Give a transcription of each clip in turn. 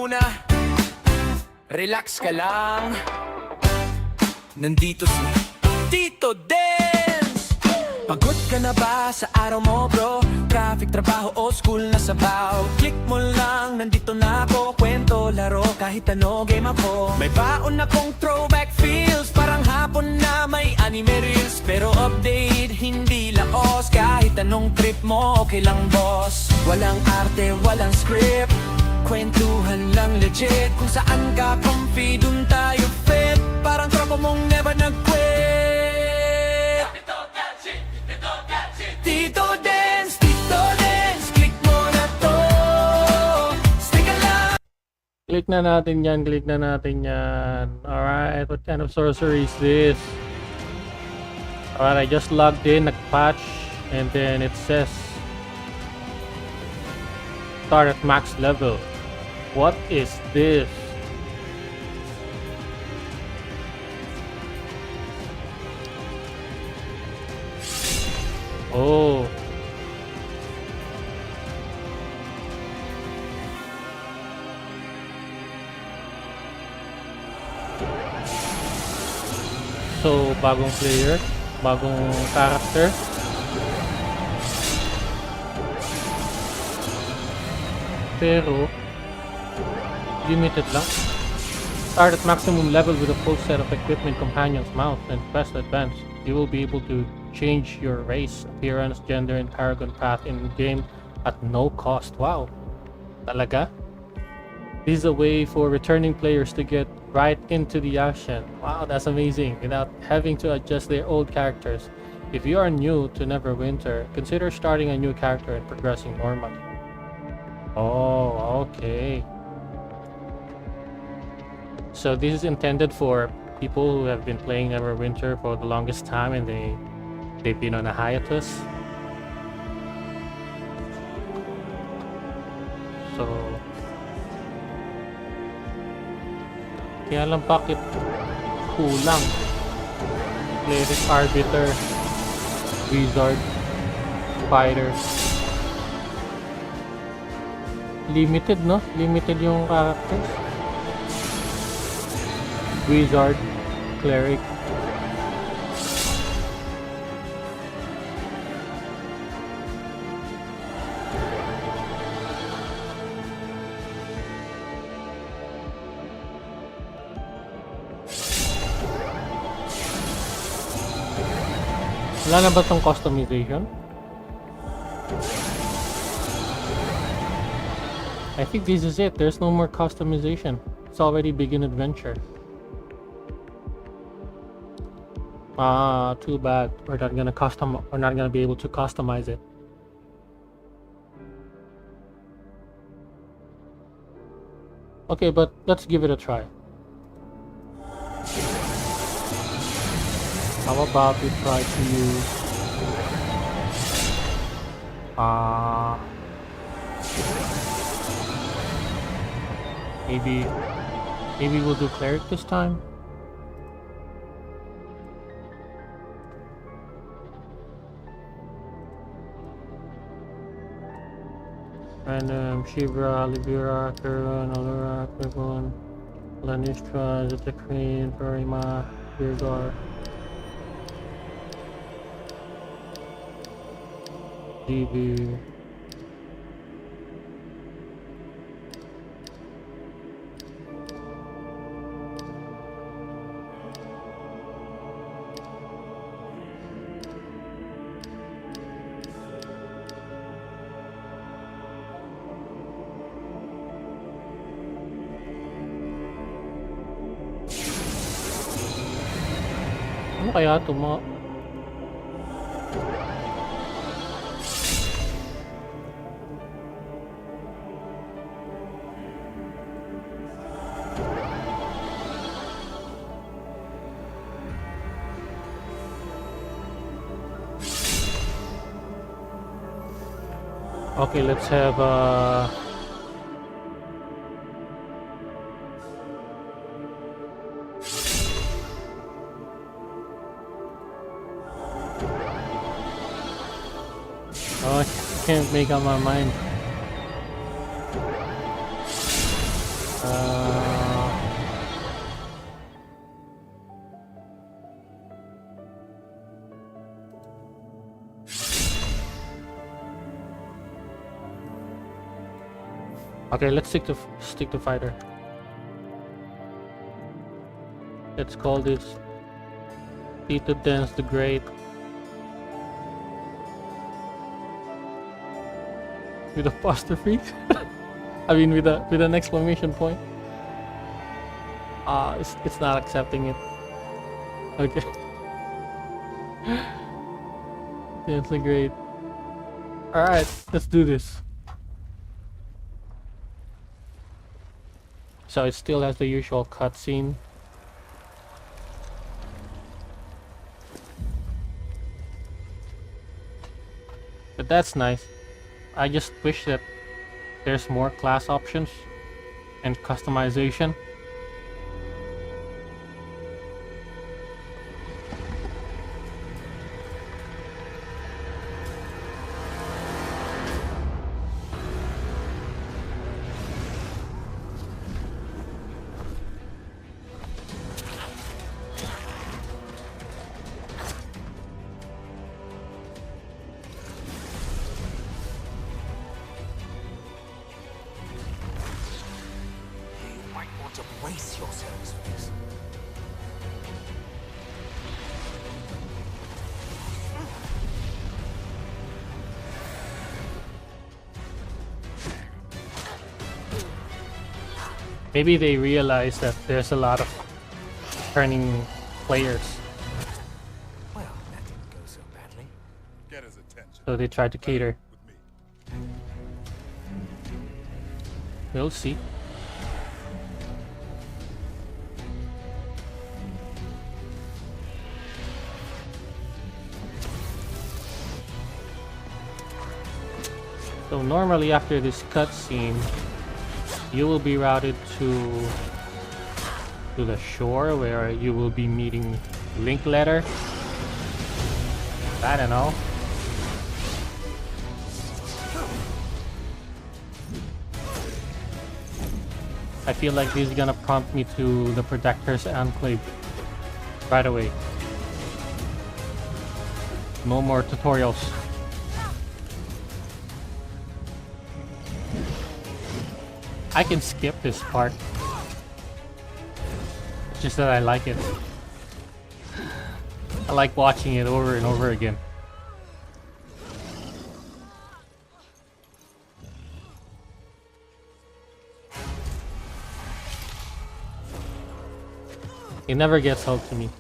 muna, relax ka lang. Nandito si Tito Dance. Pagod ka na ba sa araw mo bro? Traffic, trabaho o school na sabaw? Click mo lang, nandito na ako. Kwento, laro, kahit ano, game ako. May baon akong throwback feels, parang hapon na may anime reels. Pero update, hindi laos, kahit anong trip mo, okay lang boss. Walang arte, walang script, kwentuhan lang legit. Kung saan ka comfy, dun tayo fit. Parang tropa mong never nag-quit. Tito Dance, click mo na to. Stick lang. Click na natin yan, click na natin yan. Alright, what kind of sorcery is this? Alright, I just logged in, nag-patch, and then it says start at max level. What is this? Oh. So, bagong player, bagong character. Pero limited lang. Start at maximum level with a full set of equipment, companions, mount, and quest advance. You will be able to change your race, appearance, gender, and paragon path in game at no cost. Wow. Talaga? This is a way for returning players to get right into the action. Wow, that's amazing, without having to adjust their old characters. If you are new to Neverwinter, consider starting a new character and progressing normally. Oh, okay. So this is intended for people who have been playing Neverwinter for the longest time and they've been on a hiatus. So kaya lang bakit kulang? Cleric, Arbiter, Wizard, Fighter. Limited, no? Limited yung characters. Wizard, Cleric. Wala na ba tong customization? I think this is it. There's no more customization. It's already begin adventure. Ah, too bad. We're not gonna be able to customize it. Okay, but let's give it a try. How about we try to use maybe we'll do cleric this time. Random Shibra, Libera, Kurun, Allura, Kurun, Lanistra, Zitacreen, Verima, Virgar, DB. Ano kaya ito mga... Okay, let's have oh, I can't make up my mind. Okay, let's stick to fighter. Let's call this Tito Dance the Great. With apostrophe. I mean with an exclamation point. It's not accepting it. Okay. Dance the Great. Alright, let's do this. So it still has the usual cutscene. But that's nice. I just wish that there's more class options and customization. To brace yourselves for this. Maybe they realize that there's a lot of turning players, Well, that didn't go so badly. Get his attention. so they try to cater. With me. We'll see. So normally after this cutscene, you will be routed to the shore where you will be meeting Linkletter. I don't know. I feel like this is gonna prompt me to the Protector's Enclave right away. No more tutorials. I can skip this part. It's just that I like it. I like watching it over and over again. It never gets old to me.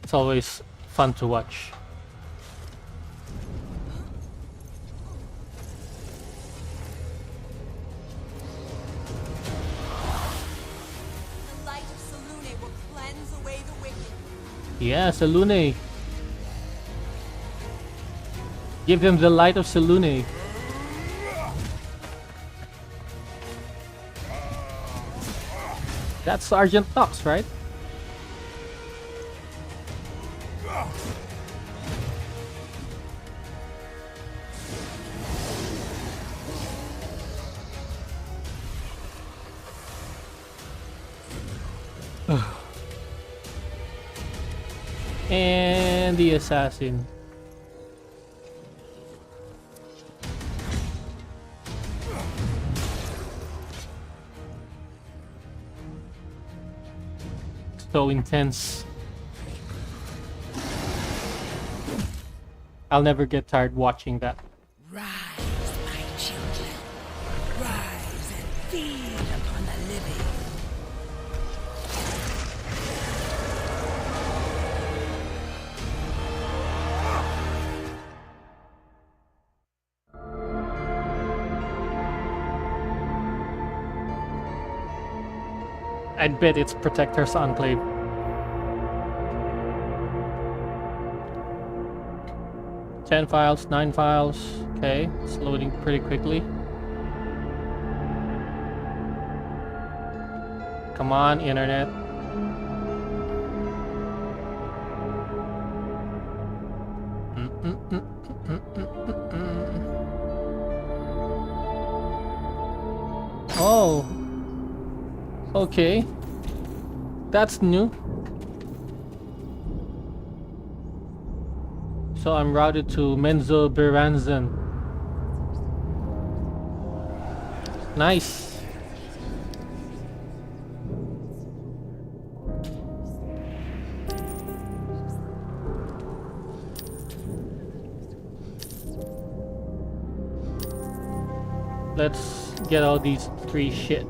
It's always fun to watch. The light of Selune will cleanse away the wicked. Yeah, Selune. Give him the light of Selune. That's Sergeant Tux, right? And the assassin. So intense. I'll never get tired watching that. Rise, my children. Rise and feed upon the living. I'd bet it's Protector's Enclave. Ten files, 9 files. Okay, it's loading pretty quickly. Come on, internet. Oh. Okay. That's new. So I'm routed to Menzo Beranzan. Nice. Let's get all these 3 shit.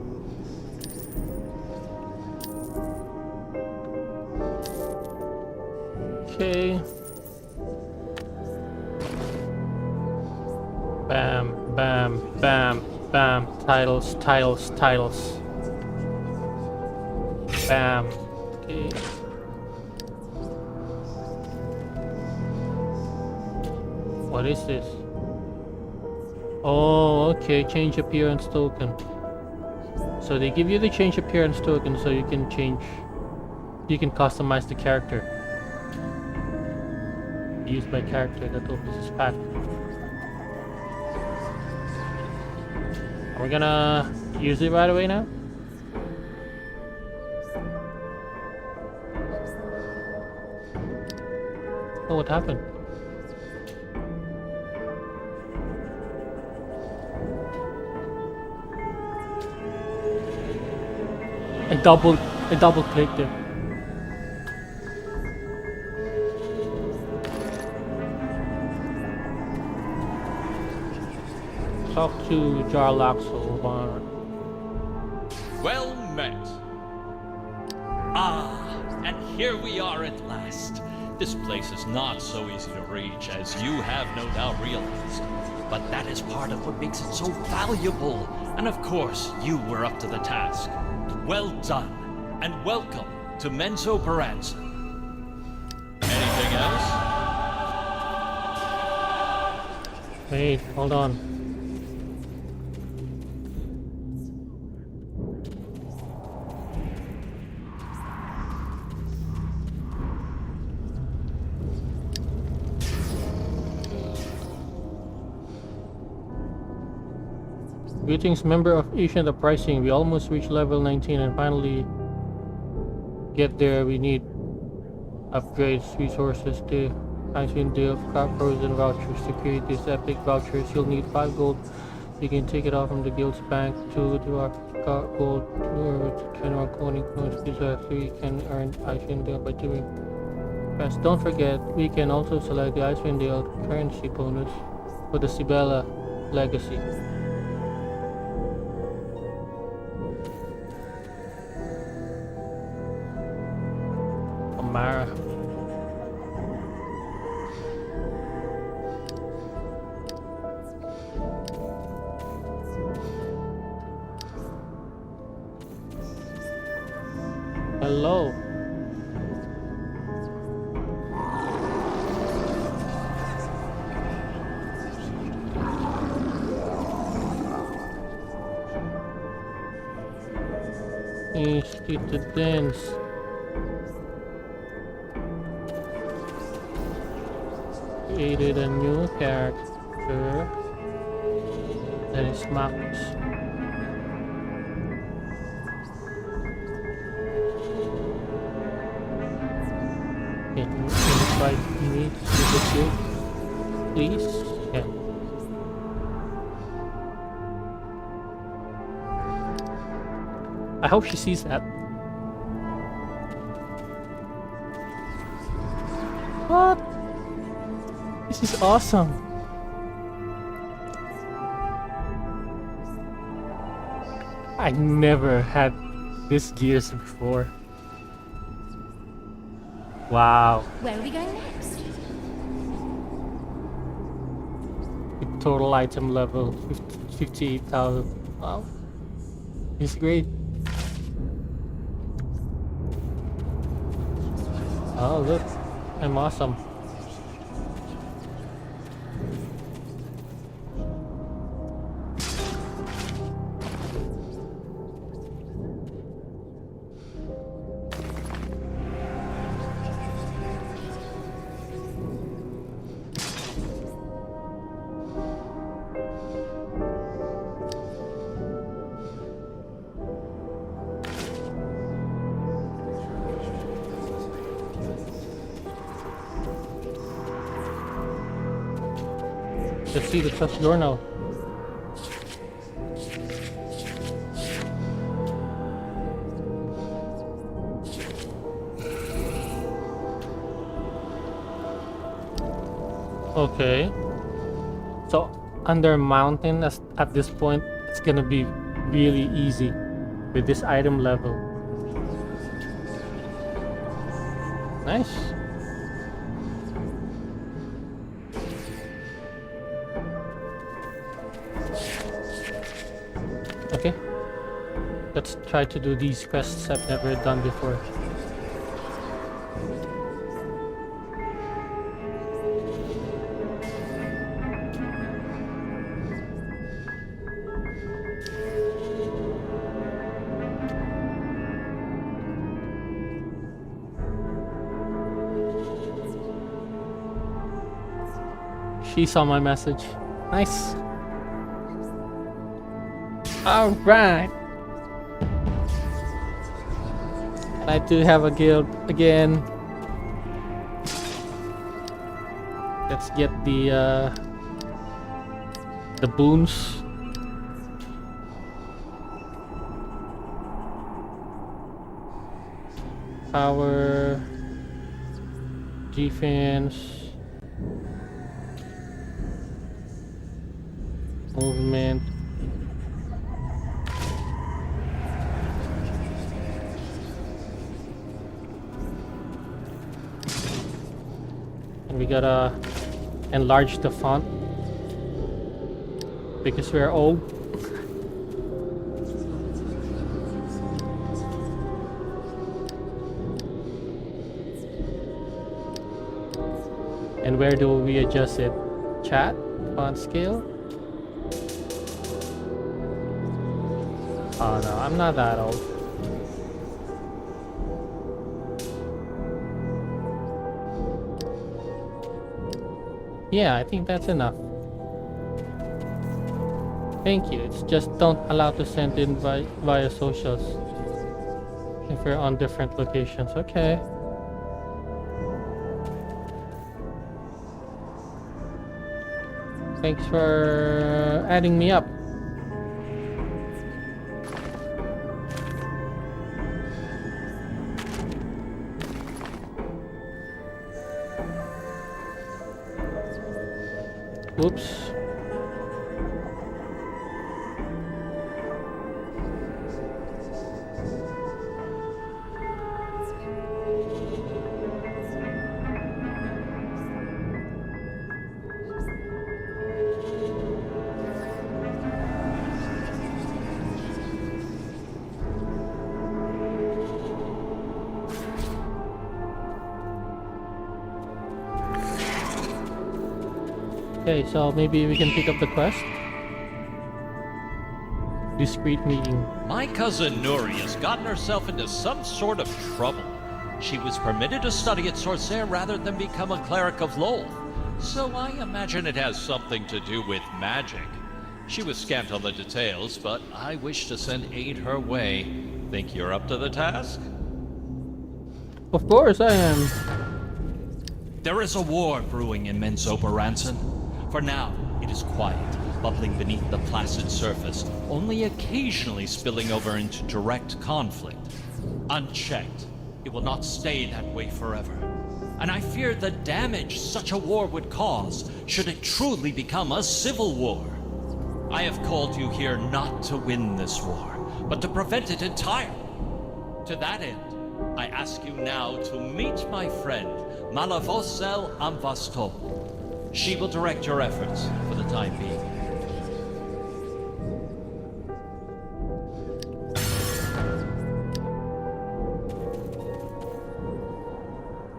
Okay. Bam, bam, bam, bam. Titles, titles, titles. Bam. Okay. What is this? Oh, okay. Change appearance token. So they give you the change appearance token so you can customize the character. Use my character that opens this pack. We're gonna use it right away now. Oh, what happened? I double clicked it. Talk to Jarlaxle. Well met. Ah, and here we are at last. This place is not so easy to reach, as you have no doubt realized. But that is part of what makes it so valuable. And of course, you were up to the task. Well done, and welcome to Menzo Paranza. Anything else? Wait, hold on. Greetings, member of Ancient Uprising. We almost reached level 19 and finally get there. We need upgrades, resources, the Icewind Dale, frozen vouchers. To create these epic vouchers, you'll need 5 gold. You can take it off from the guild's bank. 2 to our gold, 2 to 21 coining points. These are 3 can earn Icewind Dale by doing fast. Don't forget, we can also select the Icewind Dale currency bonus for the Sibella legacy. Mara. Hello. Institute to dance. Created a new character. That is Max. Can you invite me to the guild, please? Yeah. I hope she sees that. What? This is awesome. I never had this gears before. Wow. Where are we going next? Total item level 58,000. Wow. It's great. Oh look, I'm awesome. Let's see the trust journal. Okay. So under mountain at this point, it's gonna be really easy with this item level. Nice. Okay. Let's try to do these quests I've never done before. She saw my message. Nice. Alright. And I do have a guild again. Let's get the boons. Power, defense, movement. And we gotta enlarge the font because we're old. And where do we adjust it? Chat? Font scale? Oh no, I'm not that old. Yeah, I think that's enough. Thank you. It's just don't allow to send in via socials if we're on different locations. Okay. Thanks for adding me up. Oops. Okay, so maybe we can pick up the quest. Discreet meeting. My cousin Nuri has gotten herself into some sort of trouble. She was permitted to study at sorcery rather than become a cleric of Lowell. So I imagine it has something to do with magic. She was scant on the details, but I wish to send aid her way. Think you're up to the task? Of course I am. There is a war brewing in Menzoberranzan. For now, it is quiet, bubbling beneath the placid surface, only occasionally spilling over into direct conflict. Unchecked, it will not stay that way forever. And I fear the damage such a war would cause should it truly become a civil war. I have called you here not to win this war, but to prevent it entirely. To that end, I ask you now to meet my friend, Malavosel Amvastol. She will direct your efforts for the time being.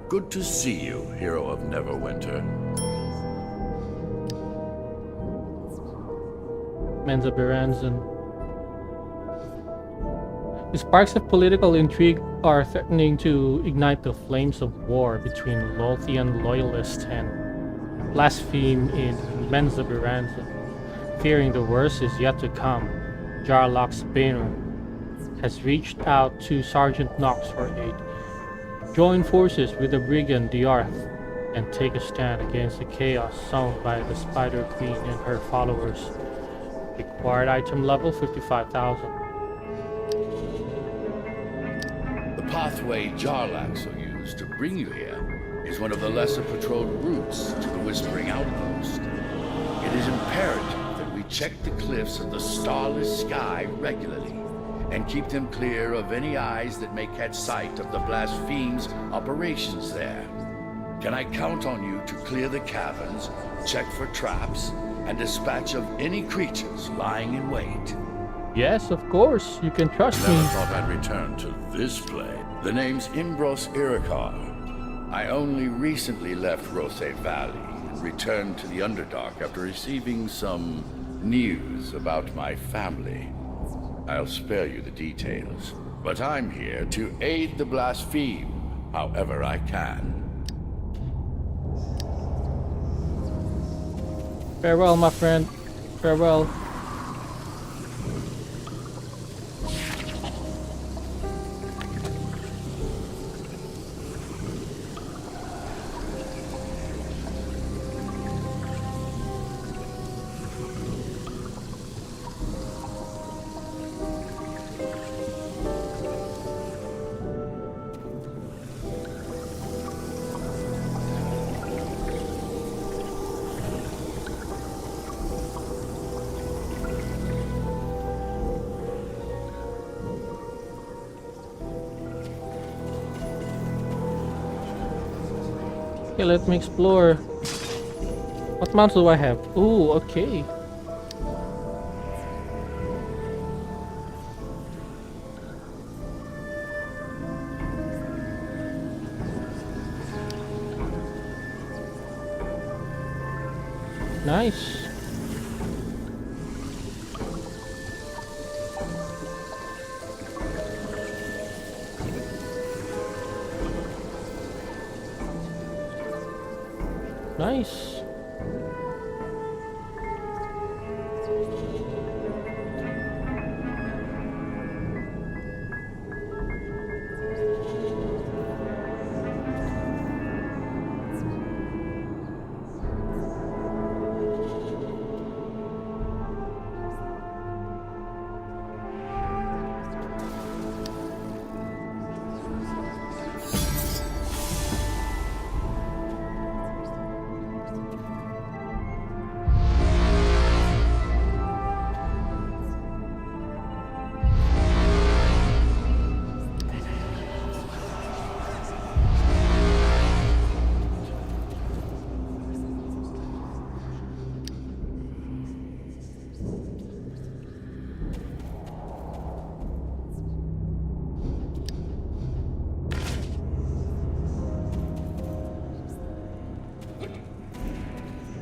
Good to see you, hero of Neverwinter. Menzoberranzan. The sparks of political intrigue are threatening to ignite the flames of war between Lothian loyalists and blaspheme in Menzoberranzan. Fearing the worst is yet to come, Jarlax's banner has reached out to Sergeant Knox for aid. Join forces with the brigand Diarth and take a stand against the chaos sown by the Spider Queen and her followers. Required item level 55,000. The pathway Jarlax will use to bring you here is one of the lesser patrolled routes to the Whispering Outpost. It is imperative that we check the cliffs of the starless sky regularly and keep them clear of any eyes that may catch sight of the Blaspheme's operations there. Can I count on you to clear the caverns, check for traps, and dispatch of any creatures lying in wait? Yes, of course. You can trust me. Never thought I'd return to this place. The name's Imbros Iroquois. I only recently left Rose Valley and returned to the Underdark after receiving some news about my family. I'll spare you the details, but I'm here to aid the Blaspheme however I can. Farewell, my friend. Farewell. Okay, let me explore. What mounts do I have? Ooh, okay. Nice. Nice.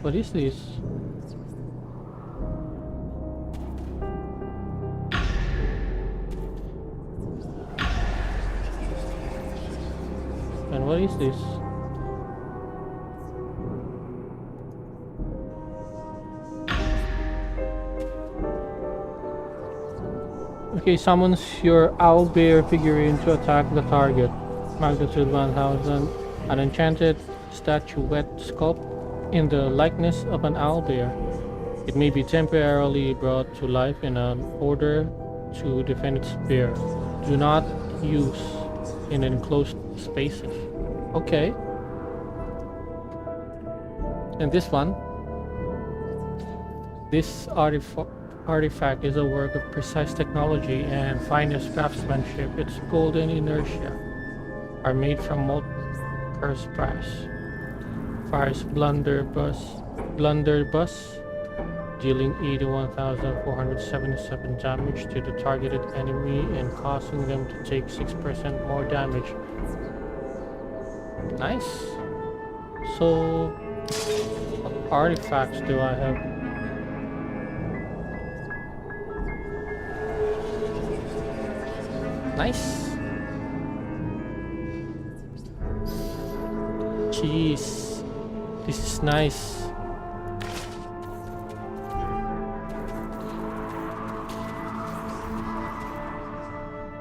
What is this? And what is this? Okay, summons your owlbear figurine to attack the target. Magnitude 1000. An enchanted statuette sculpt in the likeness of an owlbear. It may be temporarily brought to life in an order to defend its bear. Do not use in enclosed spaces. Okay. And this one. This artifact is a work of precise technology and finest craftsmanship. Its golden inertia are made from molten cursed brass. Fires blunderbuss, dealing 81,477 damage to the targeted enemy and causing them to take 6% more damage. Nice. So, what artifacts do I have? Nice. Jeez. This is nice.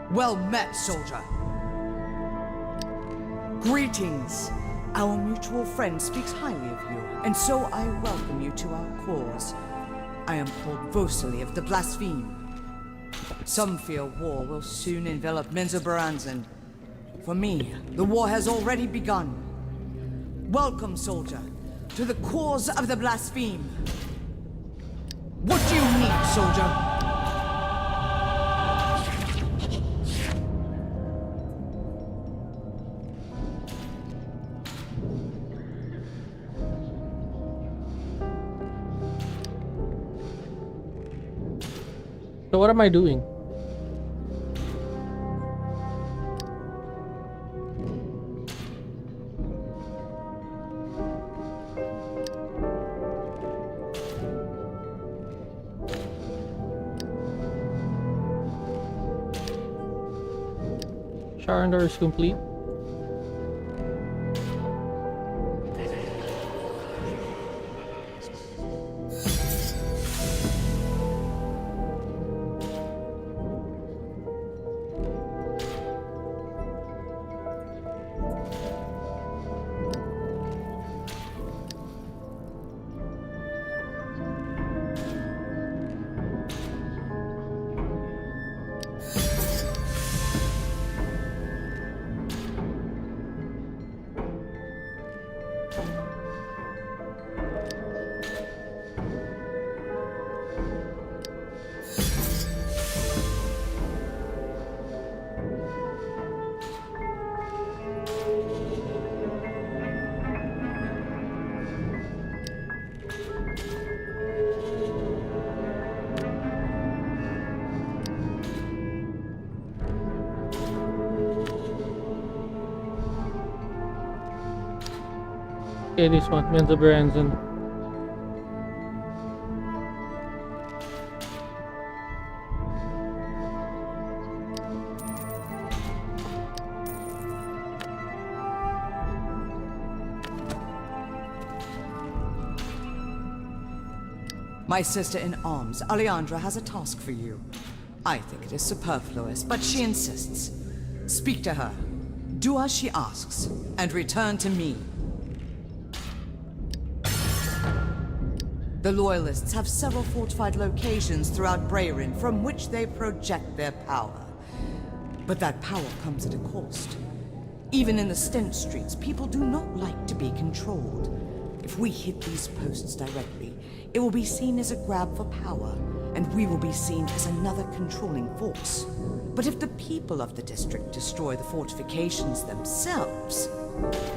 Well met, soldier. Greetings. Our mutual friend speaks highly of you, and so I welcome you to our cause. I am called Vosely of the Blaspheme. Some fear war will soon envelop Menzoberranzan. For me, the war has already begun. Welcome, soldier, to the cause of the blaspheme. What do you need, soldier? So what am I doing? Surrender is complete. Okay, this one, Mensa Branson. My sister-in-arms, Alejandra, has a task for you. I think it is superfluous, but she insists. Speak to her. Do as she asks, and return to me. The Loyalists have several fortified locations throughout Brayrin from which they project their power. But that power comes at a cost. Even in the Stent Streets, people do not like to be controlled. If we hit these posts directly, it will be seen as a grab for power, and we will be seen as another controlling force. But if the people of the district destroy the fortifications themselves,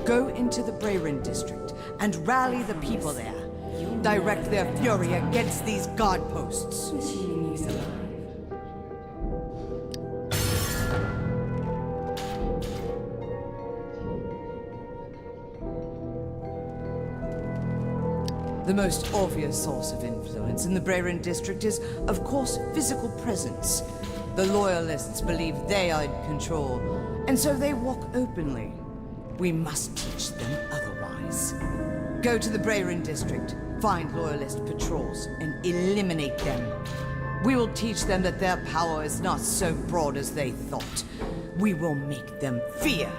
go into the Brayrin district and rally the people there. Direct their fury against these guard posts. The most obvious source of influence in the Brayrin district is, of course, physical presence. The Loyalists believe they are in control, and so they walk openly. We must teach them otherwise. Go to the Brayrin district, find Loyalist patrols, and eliminate them. We will teach them that their power is not so broad as they thought. We will make them fear.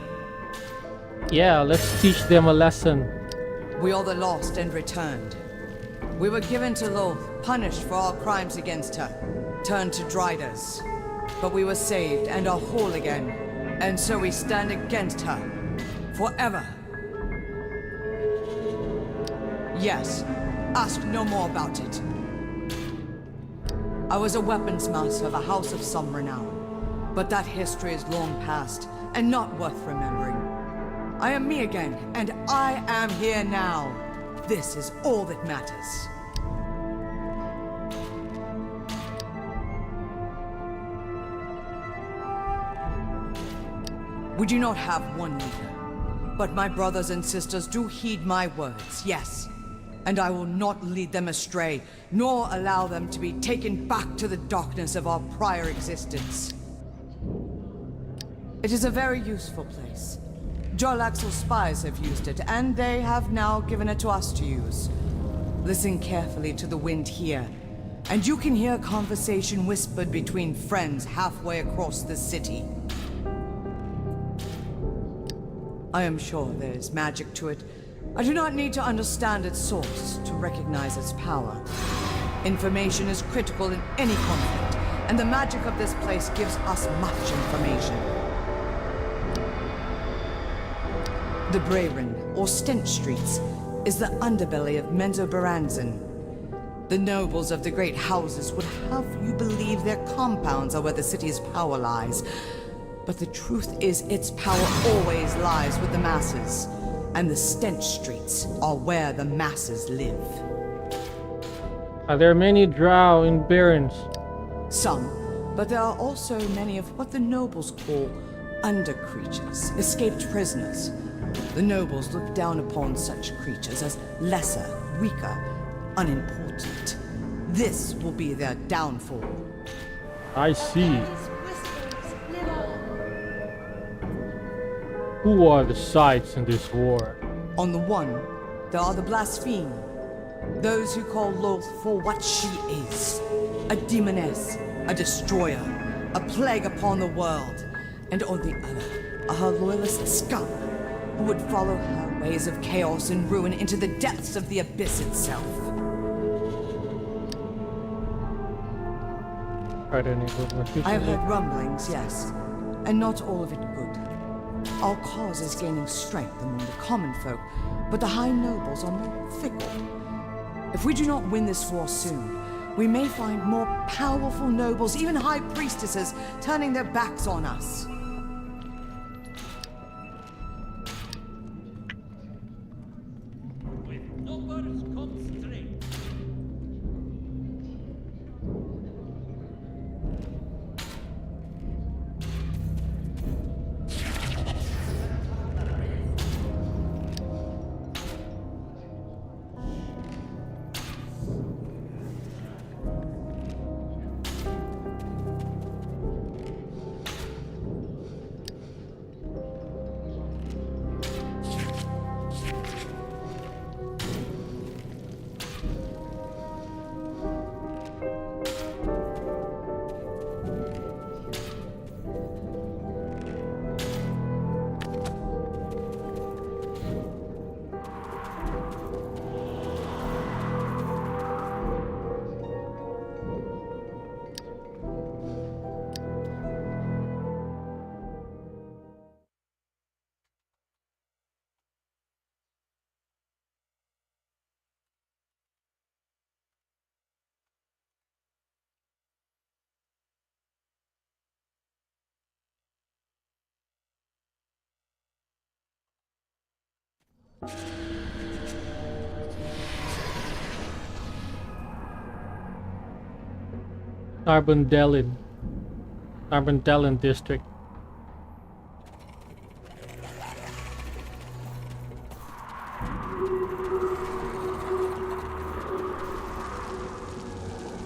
Yeah, let's teach them a lesson. We are the lost and returned. We were given to Loth, punished for our crimes against her, turned to Driders. But we were saved and are whole again, and so we stand against her, forever. Yes, ask no more about it. I was a weapons master of a house of some renown, but that history is long past and not worth remembering. I am me again, and I am here now. This is all that matters. We do not have one leader, but my brothers and sisters do heed my words, yes. And I will not lead them astray, nor allow them to be taken back to the darkness of our prior existence. It is a very useful place. Jarlaxle's spies have used it, and they have now given it to us to use. Listen carefully to the wind here, and you can hear conversation whispered between friends halfway across the city. I am sure there is magic to it. I do not need to understand its source to recognize its power. Information is critical in any conflict, and the magic of this place gives us much information. The Brayrin, or Stench Streets, is the underbelly of Menzoberranzan. The nobles of the great houses would have you believe their compounds are where the city's power lies. But the truth is its power always lies with the masses. And the Stench Streets are where the masses live. Are there many drow in Barrens? Some, but there are also many of what the nobles call under-creatures, escaped prisoners. The nobles look down upon such creatures as lesser, weaker, unimportant. This will be their downfall. I see. Who are the sides in this war? On the one, there are the blaspheme, those who call Lolth for what she is. A demoness, a destroyer, a plague upon the world. And on the other are her loyalist scum, who would follow her ways of chaos and ruin into the depths of the abyss itself. Are there any movements? I have heard rumblings, yes, and not all of it good. Our cause is gaining strength among the common folk, but the high nobles are more fickle. If we do not win this war soon, we may find more powerful nobles, even high priestesses, turning their backs on us. With numbers come strength. Arbondelin district.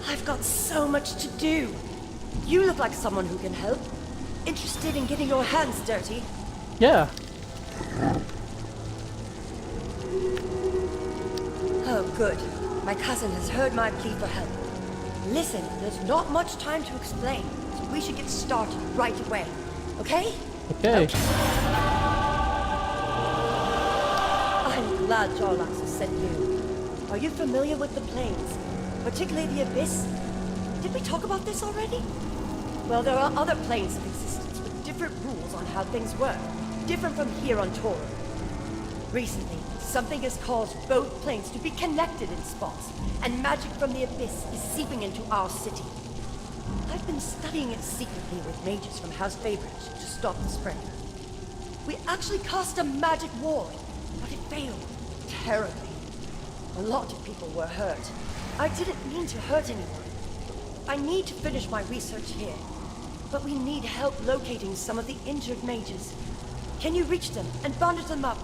I've got so much to do. You look like someone who can help. Interested in getting your hands dirty? Yeah. Oh, good. My cousin has heard my plea for help. Listen, there's not much time to explain, so we should get started right away. Okay? Okay. I'm glad Jarlax has sent you. Are you familiar with the plains? Particularly the Abyss? Did we talk about this already? Well, there are other planes of existence with different rules on how things work. Different from here on Torah. Recently, something has caused both planes to be connected in spots, and magic from the Abyss is seeping into our city. I've been studying it secretly with mages from House Favourite to stop the spread. We actually cast a magic ward, but it failed terribly. A lot of people were hurt. I didn't mean to hurt anyone. I need to finish my research here, but we need help locating some of the injured mages. Can you reach them and bandage them up?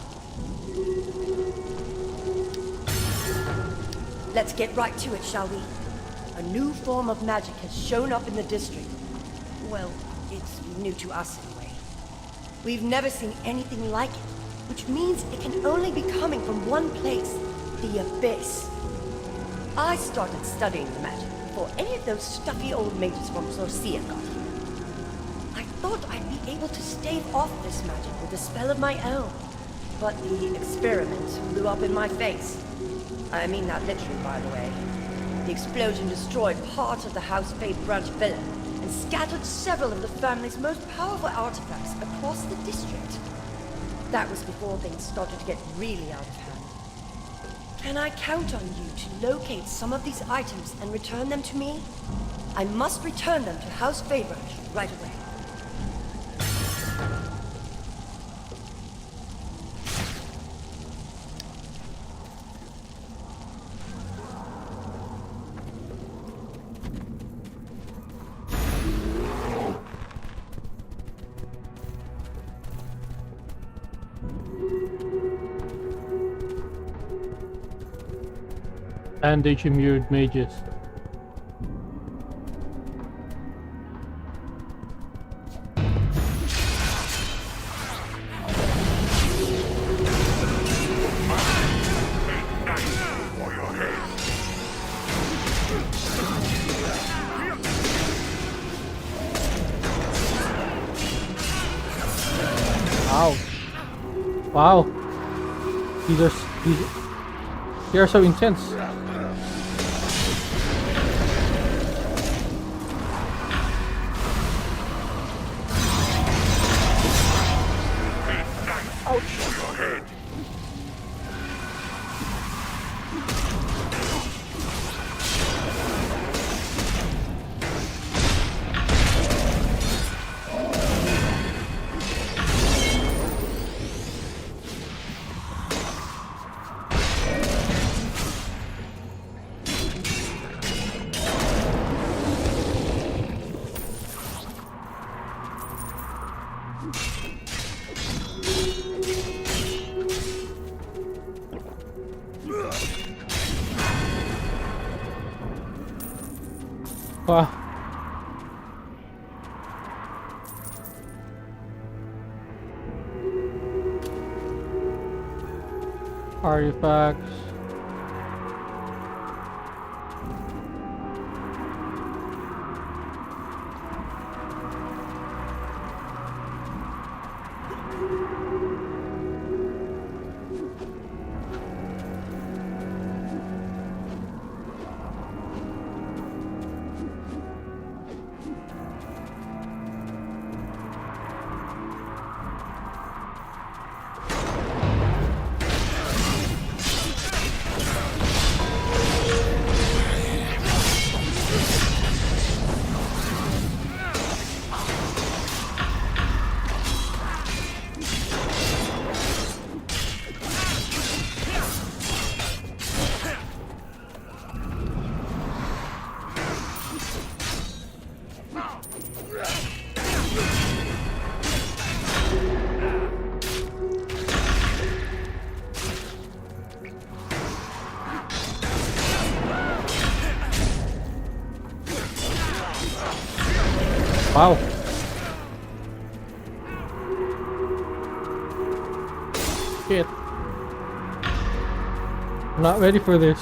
Let's get right to it, shall we? A new form of magic has shown up in the district. Well, it's new to us anyway. We've never seen anything like it, which means it can only be coming from one place, the Abyss. I started studying the magic before any of those stuffy old mages from Sorcery got here. I thought I'd be able to stave off this magic with a spell of my own. But the experiment blew up in my face. I mean that literally, by the way. The explosion destroyed part of the House Fade branch villa and scattered several of the family's most powerful artifacts across the district. That was before things started to get really out of hand. Can I count on you to locate some of these items and return them to me? I must return them to House Faber right away. Bandage immured mages. Ouch. Wow. They are so intense. Wow. Artifacts. Wow. Shit. I'm not ready for this.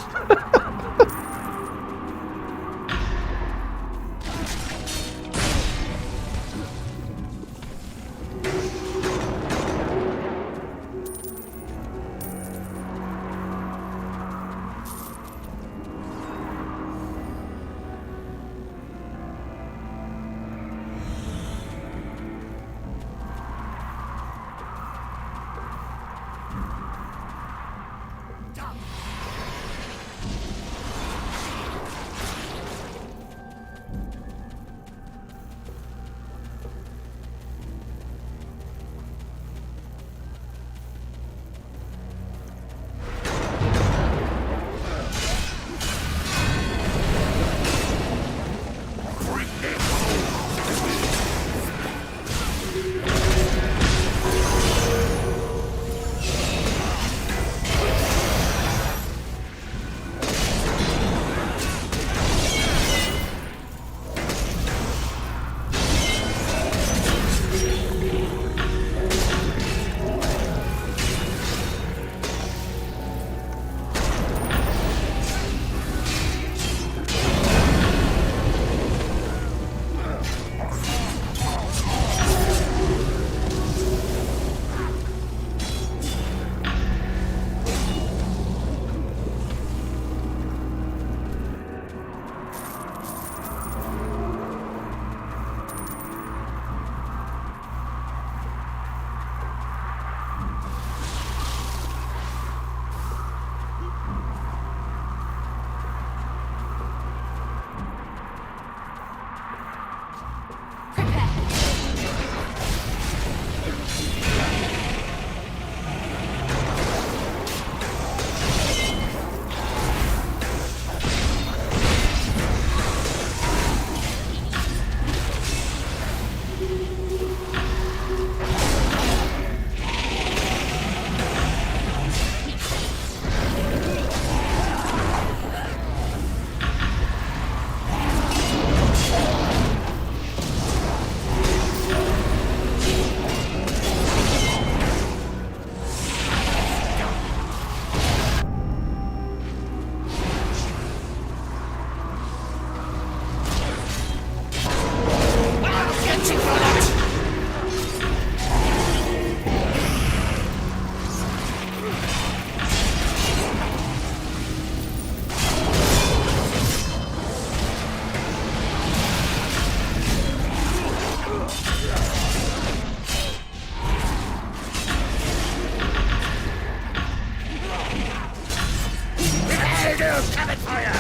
Monster's coming for you!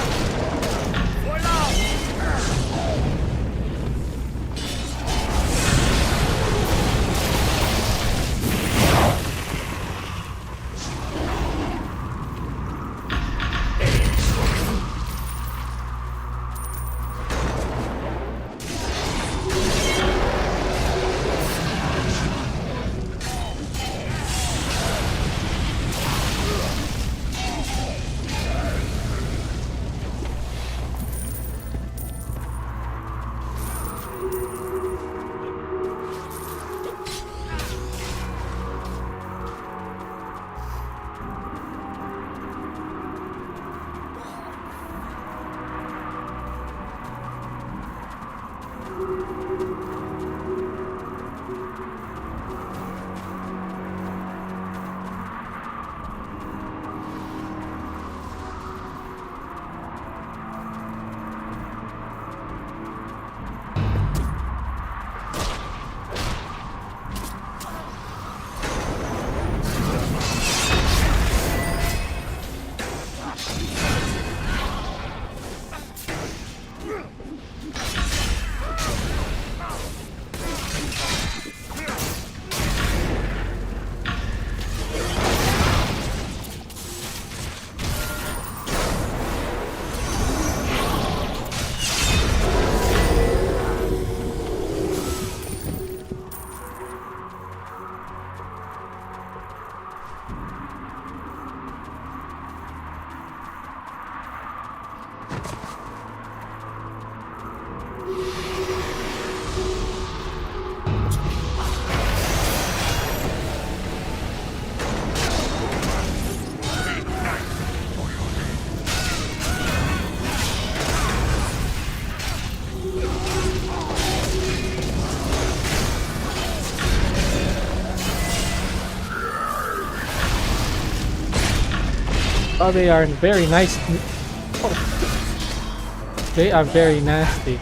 For long! Oh, they are very nice. Oh. They are very nasty.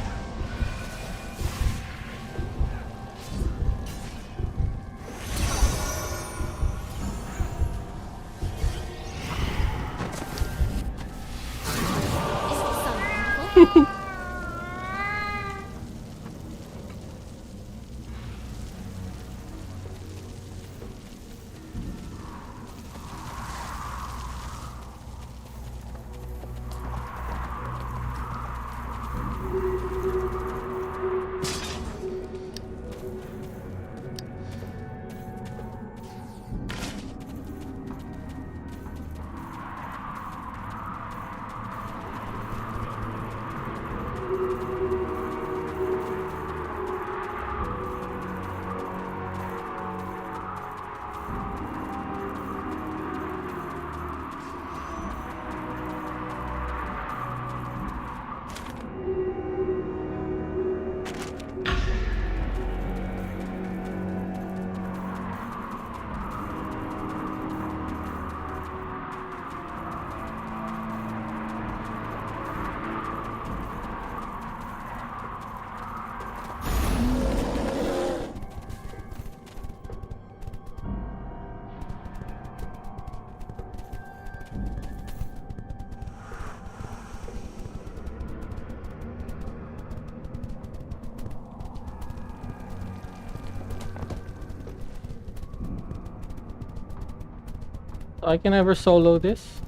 I can never solo this.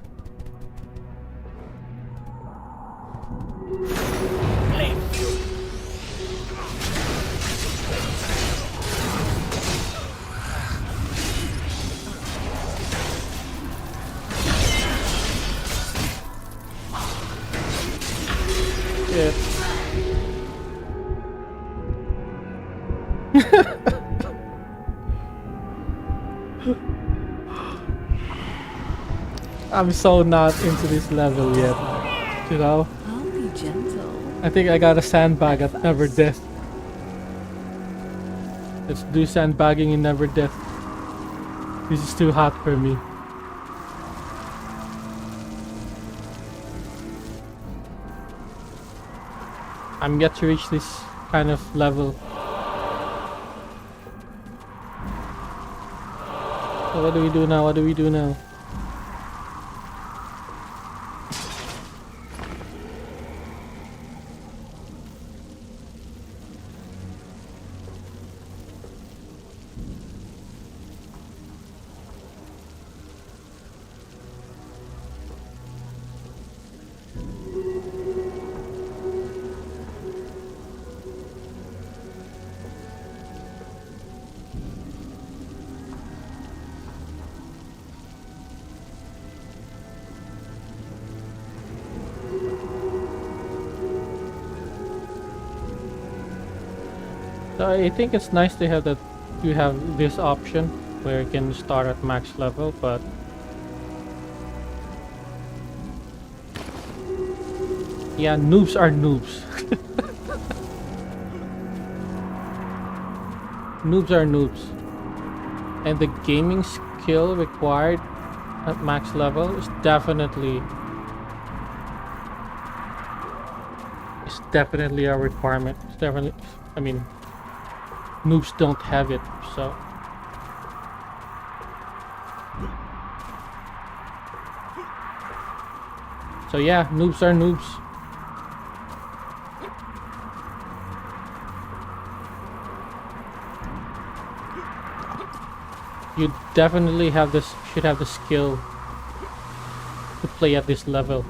Shit. I'm so not into this level yet, you know? I'll be gentle. I think I got a sandbag at Never Death. Let's do sandbagging in Never Death. This is too hot for me. I'm yet to reach this kind of level. So what do we do now? What do we do now? So I think it's nice to have that you have this option where you can start at max level, but yeah, noobs are noobs. Noobs are noobs. And the gaming skill required at max level is definitely a requirement. It's definitely, I mean, noobs don't have it, so yeah, noobs are noobs. You definitely should have the skill to play at this level.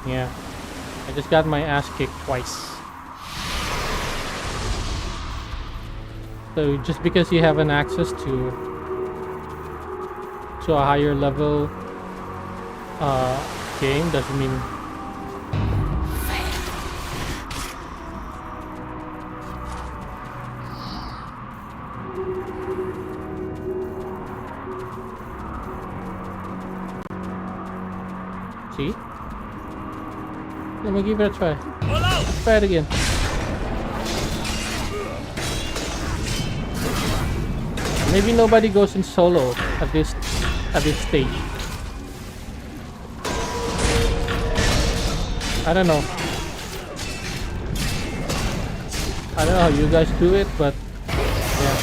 Yeah, I just got my ass kicked twice. So just because you have an access to a higher level game doesn't mean see? Let me give it a try. Try it again. Maybe nobody goes in solo at this stage. I don't know. I don't know how you guys do it, but yeah.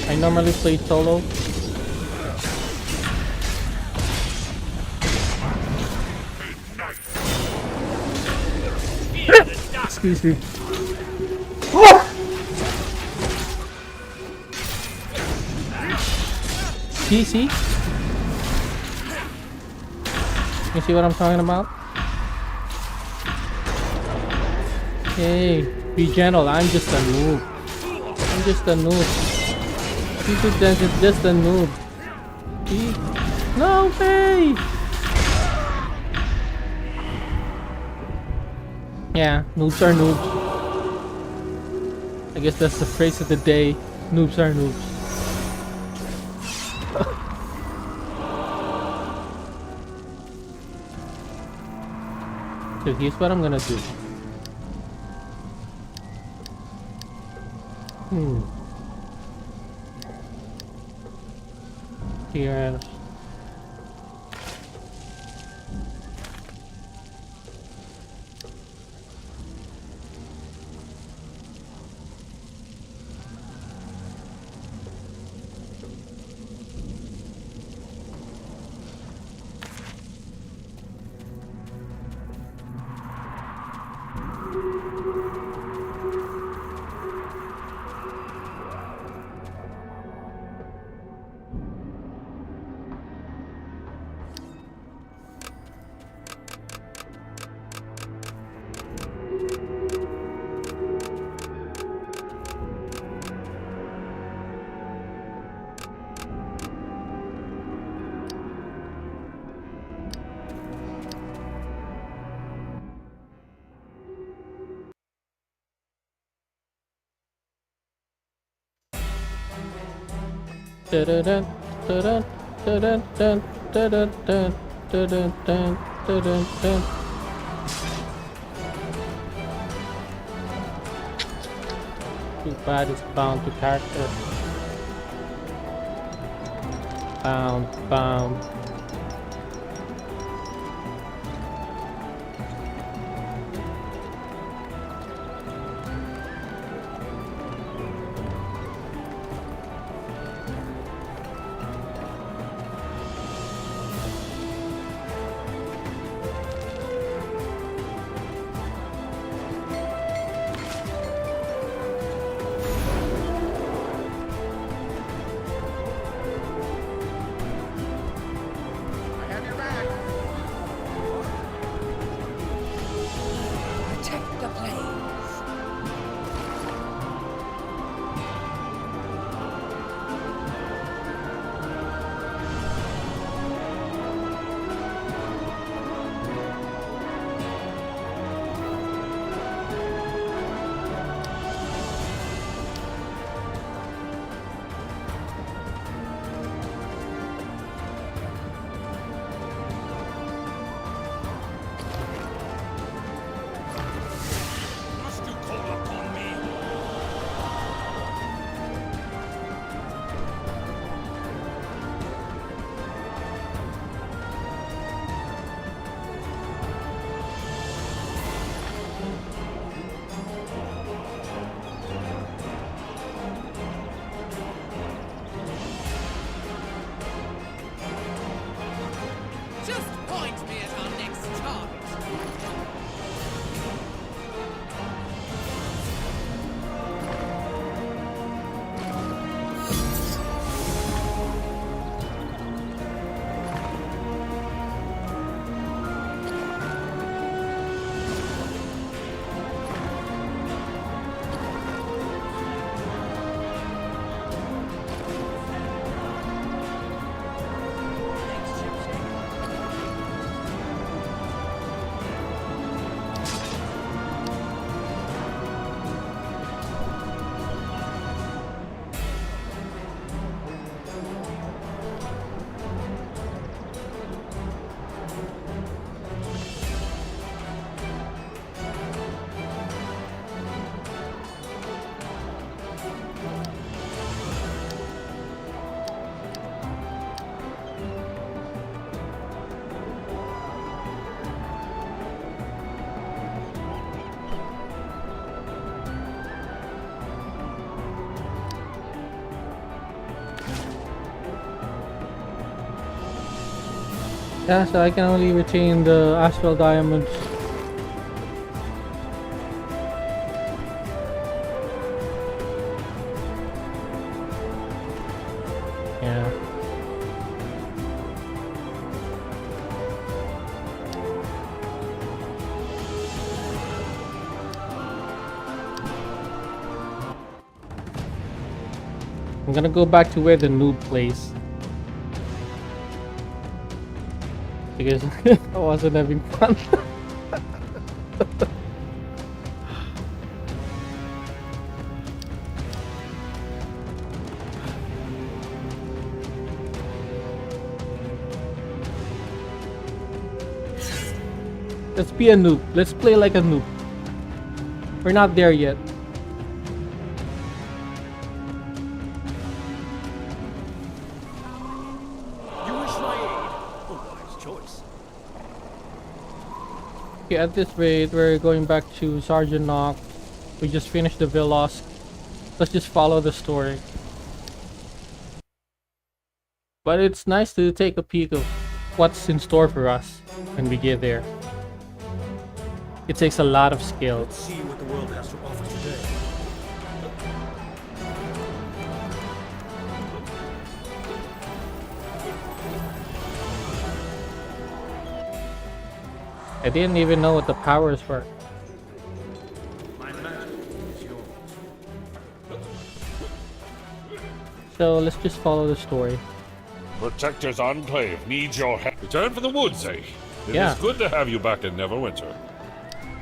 I normally play solo. Excuse me. See? You see what I'm talking about? Hey, be gentle. I'm just a noob. People think it's just a noob. See? No way! Yeah, noobs are noobs. I guess that's the phrase of the day. Noobs are noobs. So here's what I'm gonna do. Here. Dun, dun, dun, dun, dun, dun, dun, dun, dun, dun, dun, dun. Too bad it's bound to character. Bound. Yeah, so I can only retain the astral diamonds. Yeah. I'm gonna go back to where the noob plays. Because I wasn't having fun. Let's be a noob. Let's play like a noob. We're not there yet. You wish my aid? A wise choice. Okay, at this rate, we're going back to Sergeant Nock. We just finished the Velosk. Let's just follow the story. But it's nice to take a peek of what's in store for us when we get there. It takes a lot of skill. See what the world has to offer today. I didn't even know what the powers were. My magic is yours. So let's just follow the story. Protector's Enclave needs your help. Return from the woods, eh? It Yeah. is good to have you back in Neverwinter.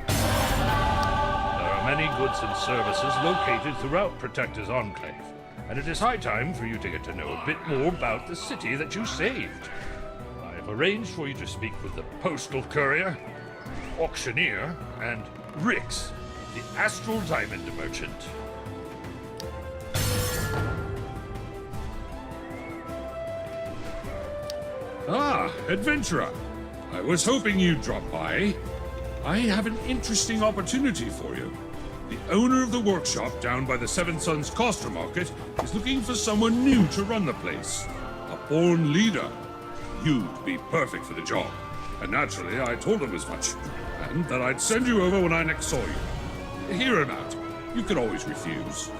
There are many goods and services located throughout Protector's Enclave, and it is high time for you to get to know a bit more about the city that you saved. I have arranged for you to speak with the postal courier, auctioneer, and Rix, the astral diamond merchant. Ah, adventurer. I was hoping you'd drop by. I have an interesting opportunity for you. The owner of the workshop down by the Seven Sons Coster Market is looking for someone new to run the place. A born leader. You'd be perfect for the job. And naturally, I told him as much. And that I'd send you over when I next saw you. Hear him out. You could always refuse.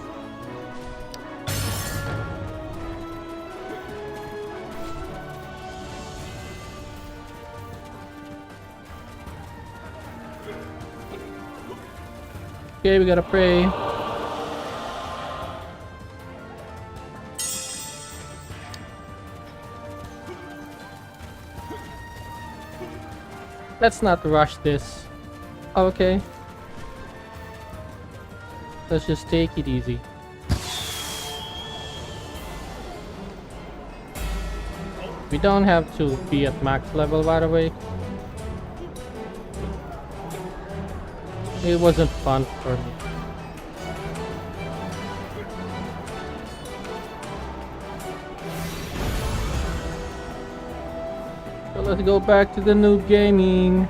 Okay, we gotta pray. Let's not rush this. Okay. Let's just take it easy. We don't have to be at max level, by the way. It wasn't fun for me. So let's go back to the noob gaming.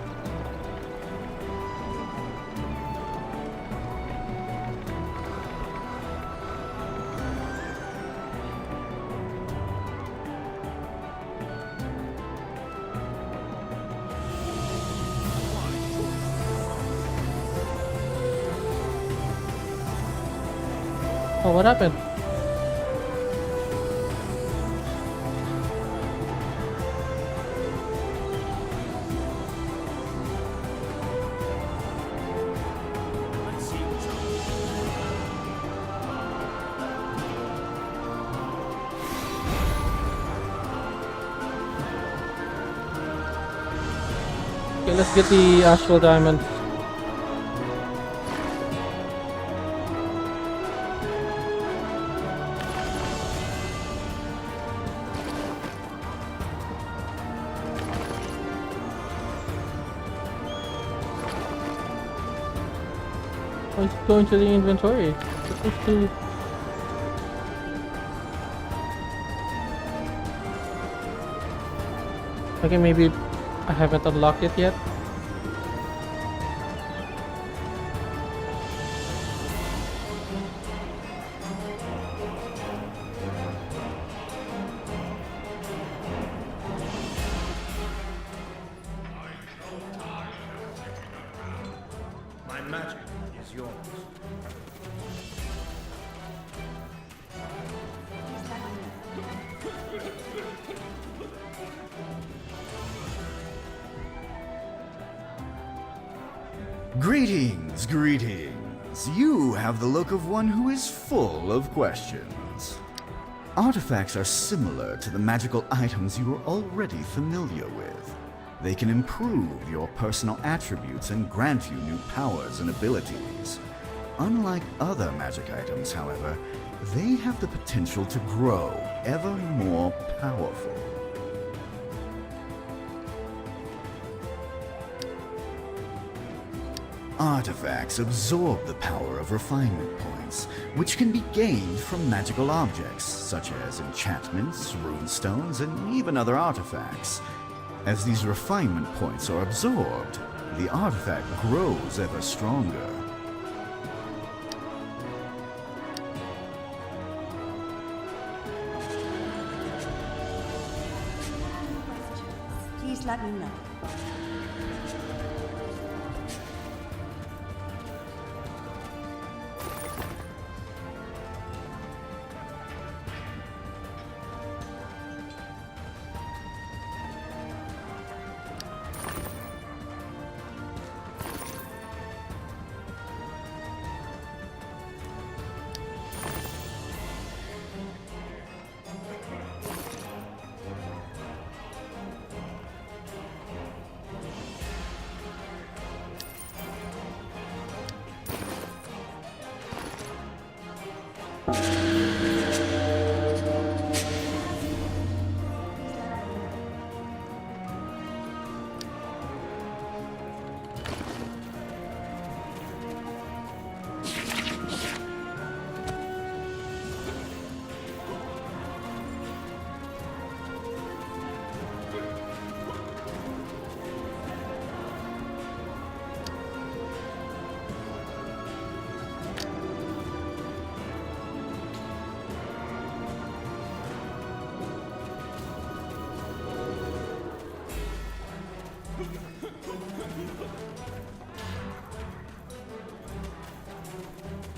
Oh, what happened? Let's see what's up. Okay, let's get the astral diamond. Let's go into the inventory. Supposed to. Okay, maybe I haven't unlocked it yet. My magic is yours. Greetings, greetings. You have the look of one who is full of questions. Artifacts are similar to the magical items you are already familiar with. They can improve your personal attributes and grant you new powers and abilities. Unlike other magic items, however, they have the potential to grow ever more powerful. Artifacts absorb the power of refinement points, which can be gained from magical objects, such as enchantments, runestones, and even other artifacts. As these refinement points are absorbed, the artifact grows ever stronger. Please let me know.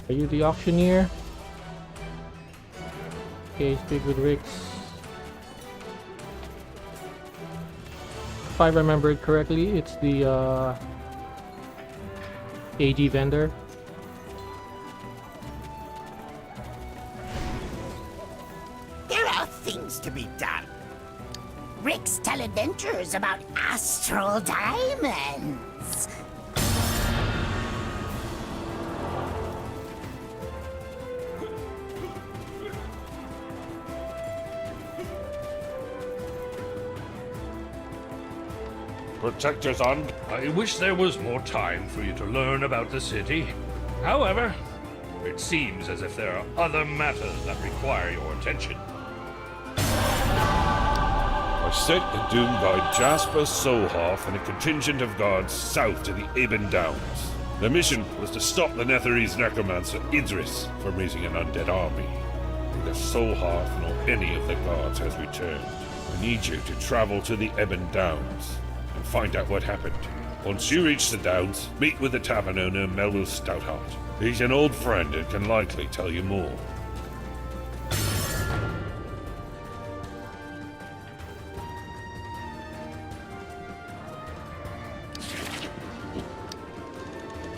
Are you the auctioneer? Okay, speak with Rix. If I remember it correctly, it's the AG vendor. There are things to be done. Ricks tell adventures about astral diamonds. Protectors on. I wish there was more time for you to learn about the city. However, it seems as if there are other matters that require your attention. I sent the Doom Guide Jasper Sohoff and a contingent of guards south to the Eben Downs. The mission was to stop the Netherese necromancer Idris from raising an undead army. Neither Sohoff nor any of the guards has returned. I need you to travel to the Eben Downs and find out what happened. Once you reach the Downs, meet with the tavern owner Melville Stoutheart. He's an old friend and can likely tell you more.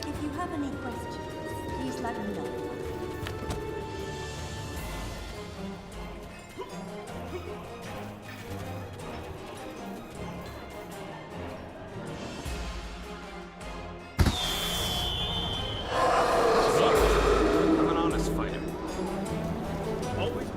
If you have any questions, please let me know. I'm an honest fighter. Always.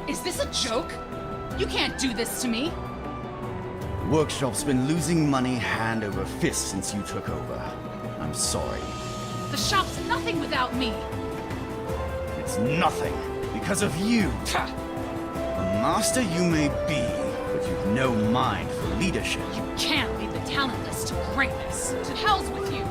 Is this a joke? You can't do this to me. Workshop's been losing money hand over fist since you took over. I'm sorry. The shop's nothing without me. It's nothing because of you. The master you may be, but you've no mind for leadership. You can't lead the talentless to greatness. To hell's with you.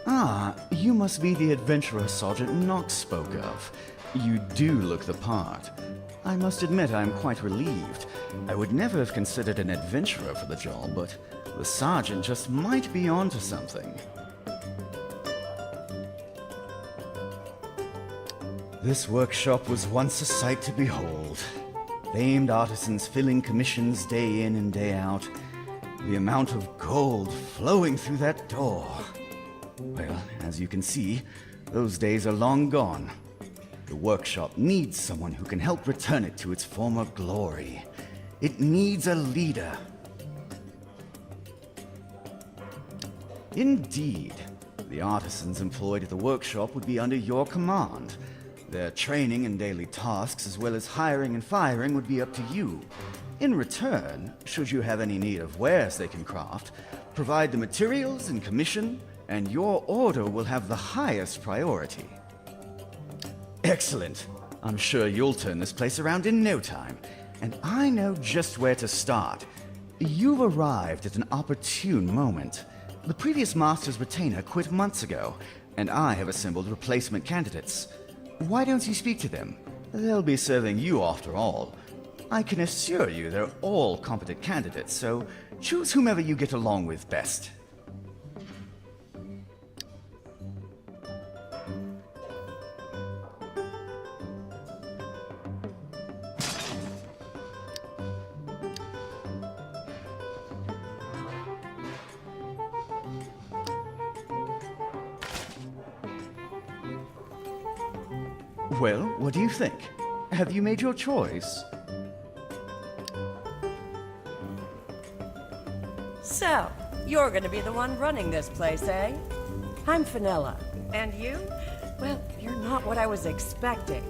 Ah, you must be the adventurer Sergeant Knox spoke of. You do look the part. I must admit I'm quite relieved. I would never have considered an adventurer for the job, but the sergeant just might be onto something. This workshop was once a sight to behold. Famed artisans filling commissions day in and day out. The amount of gold flowing through that door. Well, as you can see, those days are long gone. The workshop needs someone who can help return it to its former glory. It needs a leader. Indeed, the artisans employed at the workshop would be under your command. Their training and daily tasks, as well as hiring and firing, would be up to you. In return, should you have any need of wares they can craft, provide the materials and commission, and your order will have the highest priority. Excellent. I'm sure you'll turn this place around in no time, and I know just where to start. You've arrived at an opportune moment. The previous master's retainer quit months ago, and I have assembled replacement candidates. Why don't you speak to them? They'll be serving you after all. I can assure you they're all competent candidates, so choose whomever you get along with best. Well, what do you think? Have you made your choice? So, you're gonna be the one running this place, eh? I'm Fenella. And you? Well, you're not what I was expecting.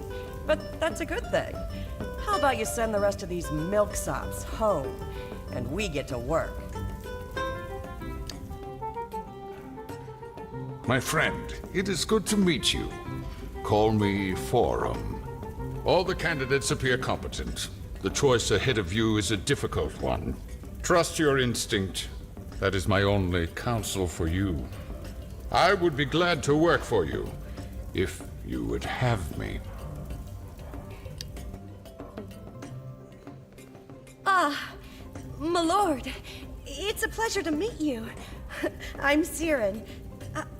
But that's a good thing. How about you send the rest of these milksops home, and we get to work? My friend, it is good to meet you. Call me Forum. All the candidates appear competent. The choice ahead of you is a difficult one. Trust your instinct. That is my only counsel for you. I would be glad to work for you, if you would have me. My lord, it's a pleasure to meet you. I'm Siren.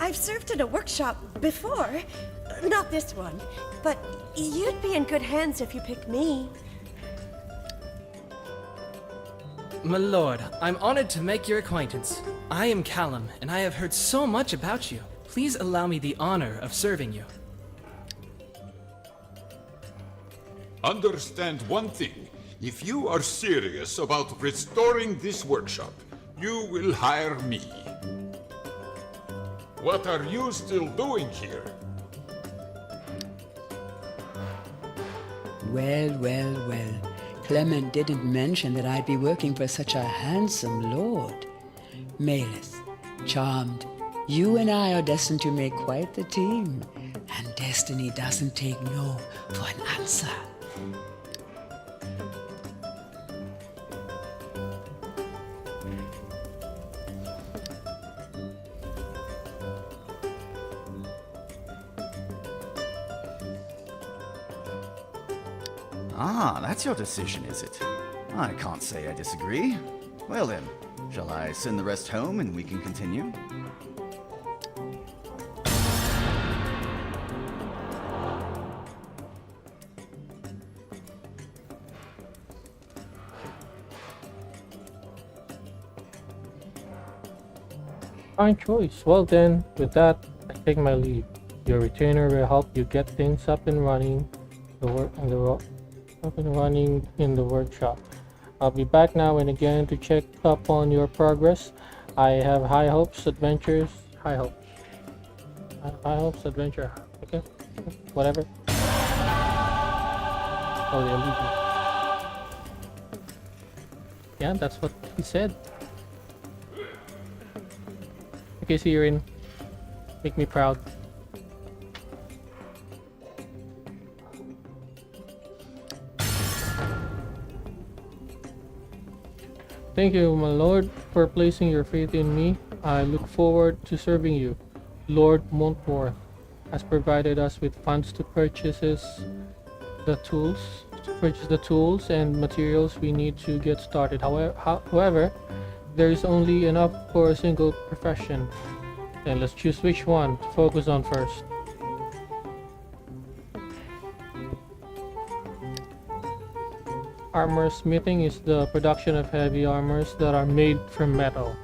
I've served in a workshop before. Not this one, but you'd be in good hands if you picked me. My lord, I'm honored to make your acquaintance. I am Callum, and I have heard so much about you. Please allow me the honor of serving you. Understand one thing. If you are serious about restoring this workshop, you will hire me. What are you still doing here? Well. Clement didn't mention that I'd be working for such a handsome lord. Maleth, charmed, you and I are destined to make quite the team. And destiny doesn't take no for an answer. Ah, that's your decision, is it? I can't say I disagree. Well then, shall I send the rest home and we can continue? Fine choice. Well then, with that, I take my leave. Your retainer will help you get things up and running, up and running in the workshop. I'll be back now and again to check up on your progress. I have high hopes, adventures, high hopes. High hopes, adventure. Okay, whatever. Oh, they'll leave me. Yeah, that's what he said. Okay, see you in. Make me proud. Thank you, my lord, for placing your faith in me. I look forward to serving you. Lord Montworth has provided us with funds to purchase the tools and materials we need to get started. However, there is only enough for a single profession. Then let's choose which one to focus on first. Armor smithing is the production of heavy armors that are made from metal.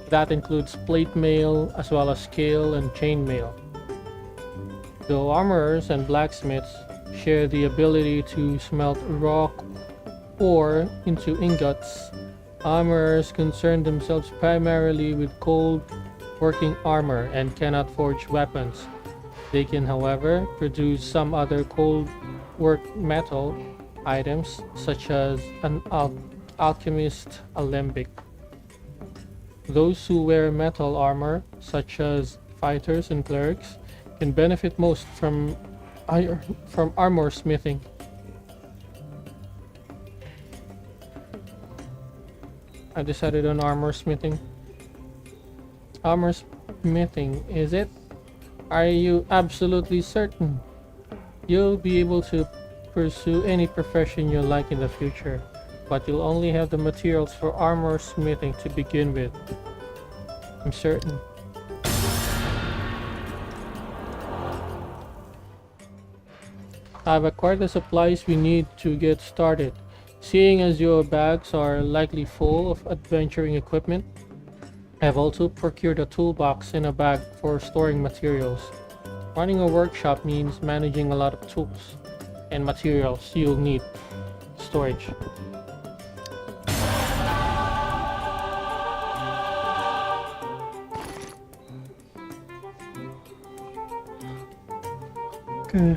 That includes plate mail as well as scale and chain mail. Though armorers and blacksmiths share the ability to smelt raw ore into ingots, armorers concern themselves primarily with cold working armor and cannot forge weapons. They can, however, produce some other cold work metal items such as an alchemist alembic. Those who wear metal armor, such as fighters and clerics, can benefit most from armor smithing. I decided on armor smithing. Armor smithing, is it? Are you absolutely certain? You'll be able to pursue any profession you like in the future, but you'll only have the materials for armor smithing to begin with. I'm certain. I've acquired the supplies we need to get started. Seeing as your bags are likely full of adventuring equipment, I've also procured a toolbox and a bag for storing materials. Running a workshop means managing a lot of tools and materials you'll need. Storage. Okay.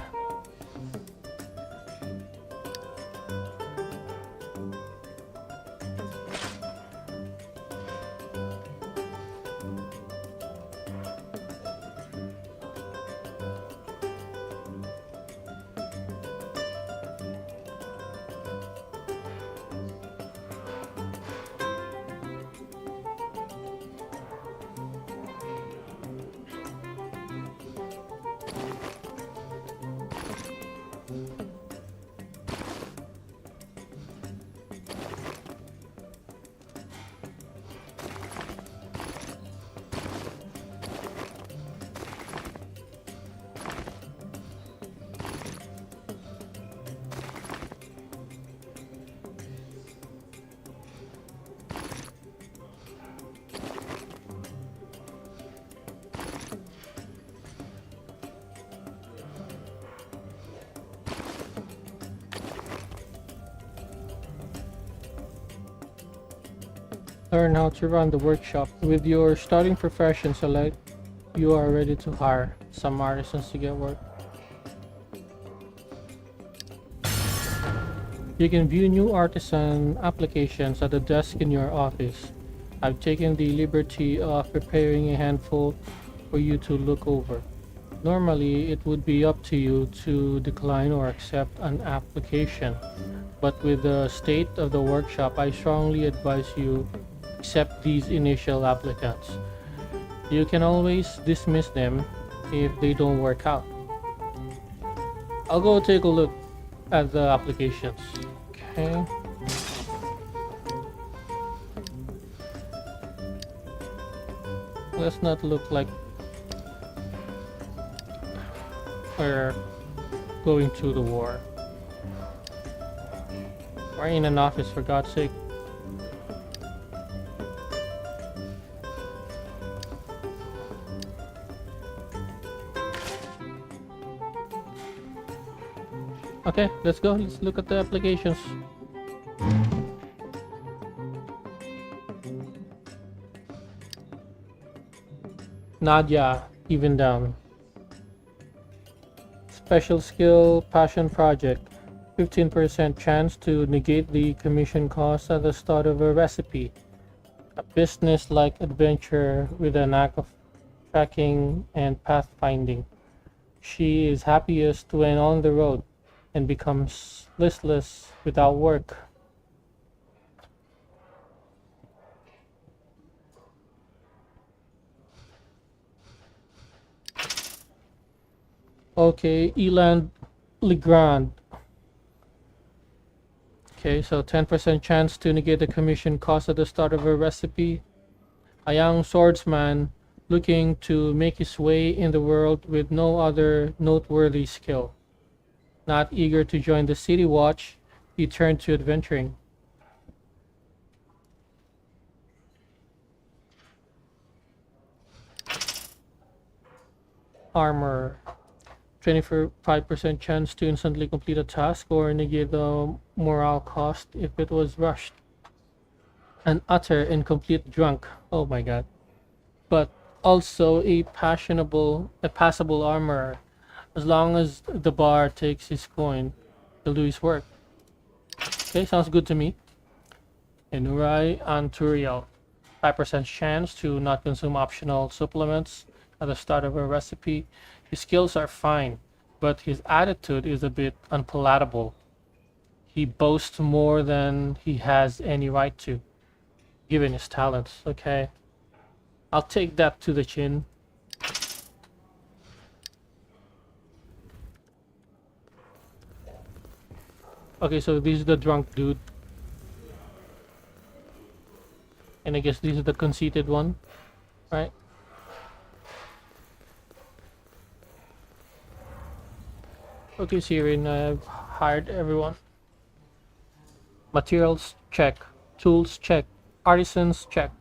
Learn how to run the workshop. With your starting profession select, you are ready to hire some artisans to get work. You can view new artisan applications at the desk in your office. I've taken the liberty of preparing a handful for you to look over. Normally, it would be up to you to decline or accept an application, but with the state of the workshop, I strongly advise you accept these initial applicants. You can always dismiss them if they don't work out. I'll go take a look at the applications. Okay. Let's not look like we're going to the war. We're in an office, for God's sake. Okay, let's go. Let's look at the applications. Nadia, even down. Special skill passion project. 15% chance to negate the commission cost at the start of a recipe. A business-like adventure with a knack of tracking and pathfinding. She is happiest when on the road and becomes listless without work. Okay, Eland Legrand. Okay, so 10% chance to negate the commission cost at the start of a recipe. A young swordsman looking to make his way in the world with no other noteworthy skill. Not eager to join the city watch, he turned to adventuring. Armor. 25% chance to instantly complete a task or negate the morale cost if it was rushed. An utter and complete drunk. Oh my god. But also a passable armorer. As long as the bar takes his coin, he'll do his work. Okay, sounds good to me. Enurai Anturiel. 5% chance to not consume optional supplements at the start of a recipe. His skills are fine, but his attitude is a bit unpalatable. He boasts more than he has any right to, given his talents. Okay, I'll take that to the chin. Okay, so this is the drunk dude. And I guess this is the conceited one, right? Okay, Sirin, I've hired everyone. Materials, check. Tools, check. Artisans, check.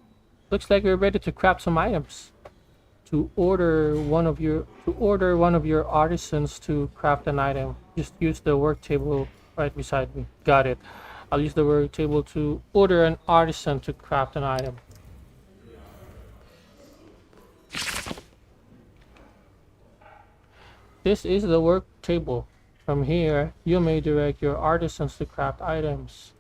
Looks like we're ready to craft some items. To order one of your artisans to craft an item, just use the work table right beside me. Got it. I'll use the work table to order an artisan to craft an item. This is the work table. From here, you may direct your artisans to craft items.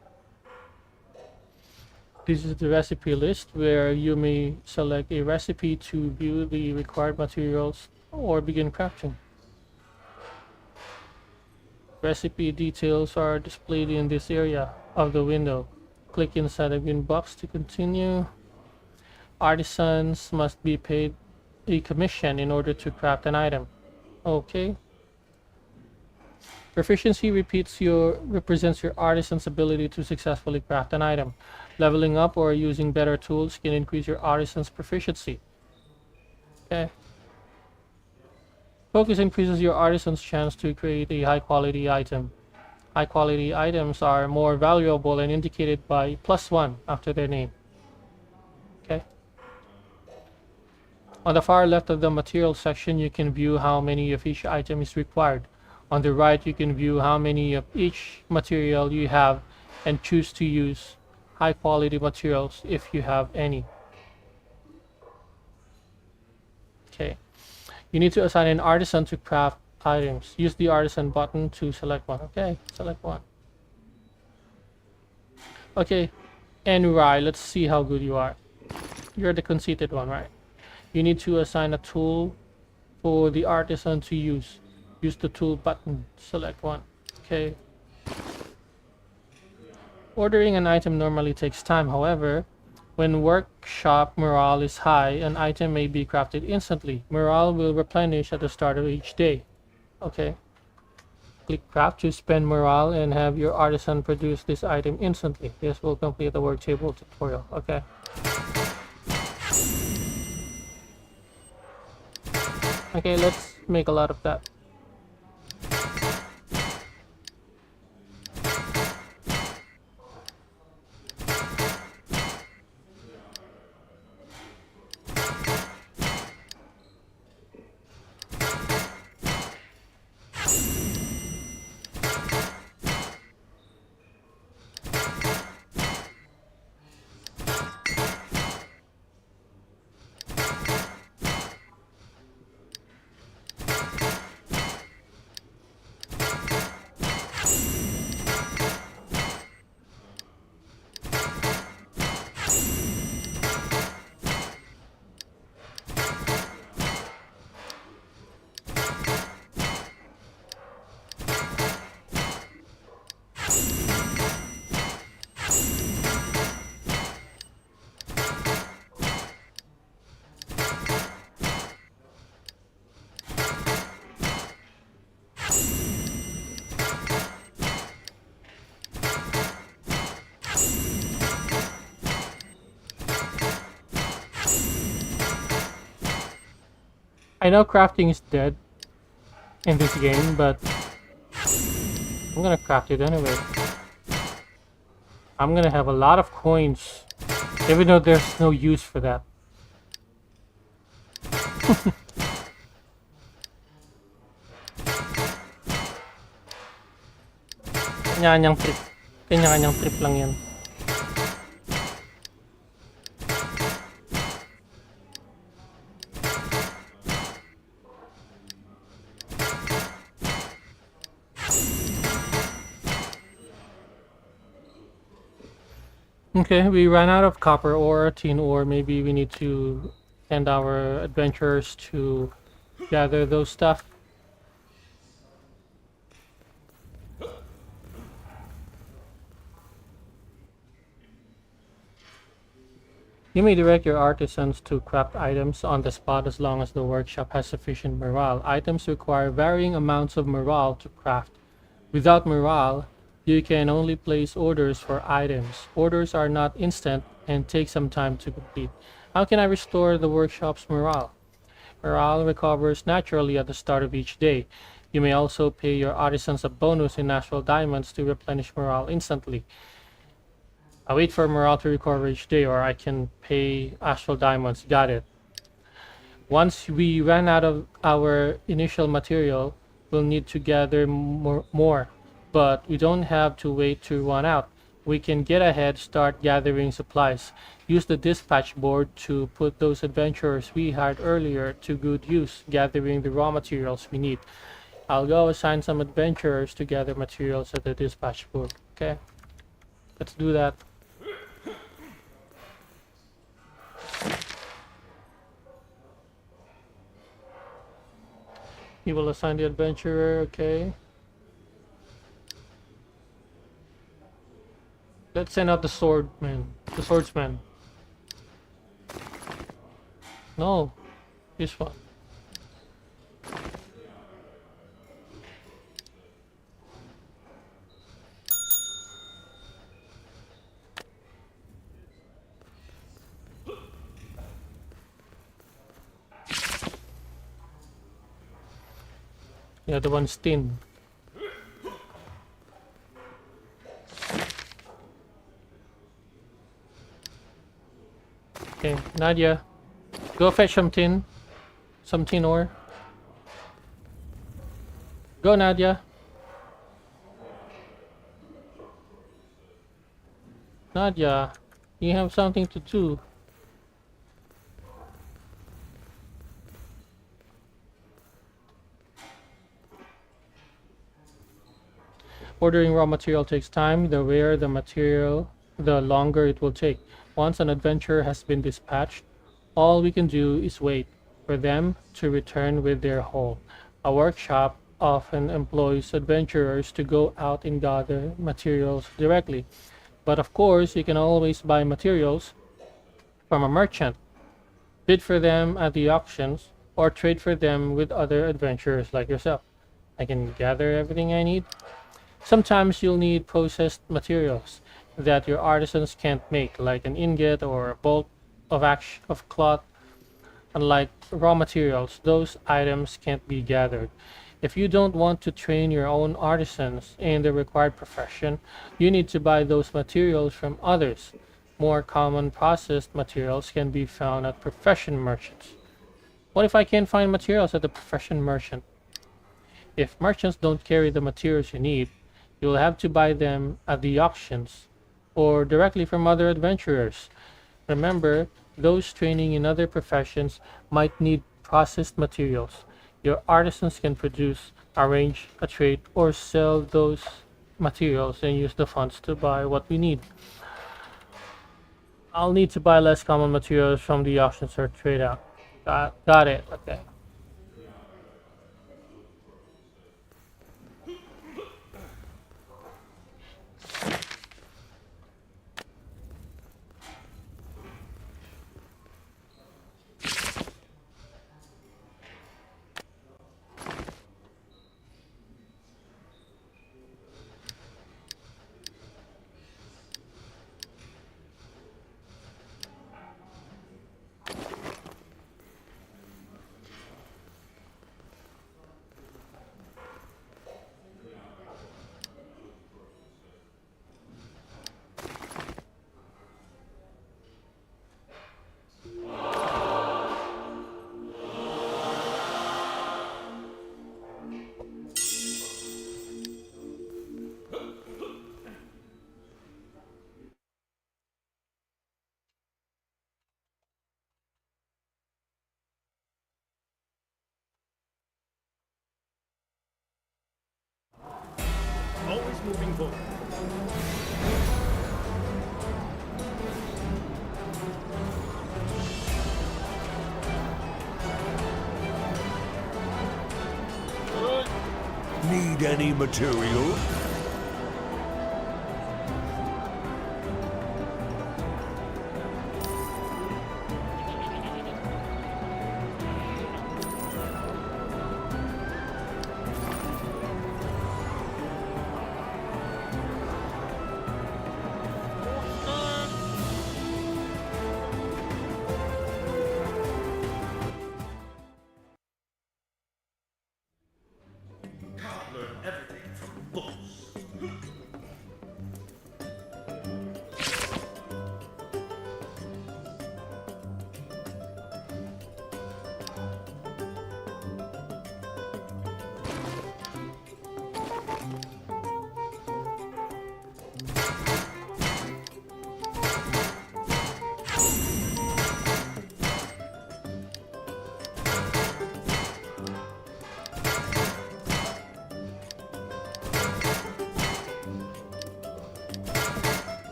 This is the recipe list where you may select a recipe to view the required materials or begin crafting. Recipe details are displayed in this area of the window. Click inside the green box to continue. Artisans must be paid a commission in order to craft an item. Okay. Proficiency represents your artisan's ability to successfully craft an item. Leveling up or using better tools can increase your artisan's proficiency. Okay. Focus increases your artisan's chance to create a high-quality item. High-quality items are more valuable and indicated by +1 after their name. Okay. On the far left of the materials section, you can view how many of each item is required. On the right, you can view how many of each material you have and choose to use high quality materials if you have any. Okay. You need to assign an artisan to craft items. Use the artisan button to select one. Okay, select one. Okay, Enurai, let's see how good you are. You're the conceited one, right? You need to assign a tool for the artisan to use. Use the tool button, select one. Okay. Ordering an item normally takes time. However, when workshop morale is high, an item may be crafted instantly. Morale will replenish at the start of each day. Okay. Click craft to spend morale and have your artisan produce this item instantly. This will complete the work table tutorial. Okay. Okay, let's make a lot of that. I know crafting is dead in this game, but I'm gonna craft it anyway. I'm gonna have a lot of coins, even though there's no use for that. Kanya-kanyang trip. Kanya-kanyang trip lang yan. Okay, we ran out of copper ore, tin ore. Maybe we need to send our adventurers to gather those stuff. You may direct your artisans to craft items on the spot as long as the workshop has sufficient morale. Items require varying amounts of morale to craft. Without morale, you can only place orders for items. Orders are not instant and take some time to complete. How can I restore the workshop's morale? Morale recovers naturally at the start of each day. You may also pay your artisans a bonus in natural diamonds to replenish morale instantly. I wait for morale to recover each day, or I can pay astral diamonds. Got it. Once we run out of our initial material, we'll need to gather more. But we don't have to wait to run out. We can get ahead, start gathering supplies. Use the dispatch board to put those adventurers we hired earlier to good use, gathering the raw materials we need. I'll go assign some adventurers to gather materials at the dispatch board. Okay, let's do that. You will assign the adventurer, okay. Let's send out the swordsman. No, this one. The other one's tin. Okay, Nadia, go fetch some tin ore. Go, Nadia. Nadia, you have something to do. Ordering raw material takes time. The rarer the material, the longer it will take. Once an adventurer has been dispatched, all we can do is wait for them to return with their haul. A workshop often employs adventurers to go out and gather materials directly. But of course, you can always buy materials from a merchant, bid for them at the auctions, or trade for them with other adventurers like yourself. I can gather everything I need. Sometimes you'll need processed materials that your artisans can't make, like an ingot or a bolt of cloth. Unlike raw materials, those items can't be gathered. If you don't want to train your own artisans in the required profession, you need to buy those materials from others. More common processed materials can be found at profession merchants. What if I can't find materials at the profession merchant? If merchants don't carry the materials you need, you'll have to buy them at the auctions or directly from other adventurers. Remember, those training in other professions might need processed materials. Your artisans can produce, arrange a trade, or sell those materials and use the funds to buy what we need. I'll need to buy less common materials from the auctions or trade out. Got it. Okay. moving forward. Need any material?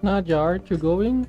Nadja, aren't you going?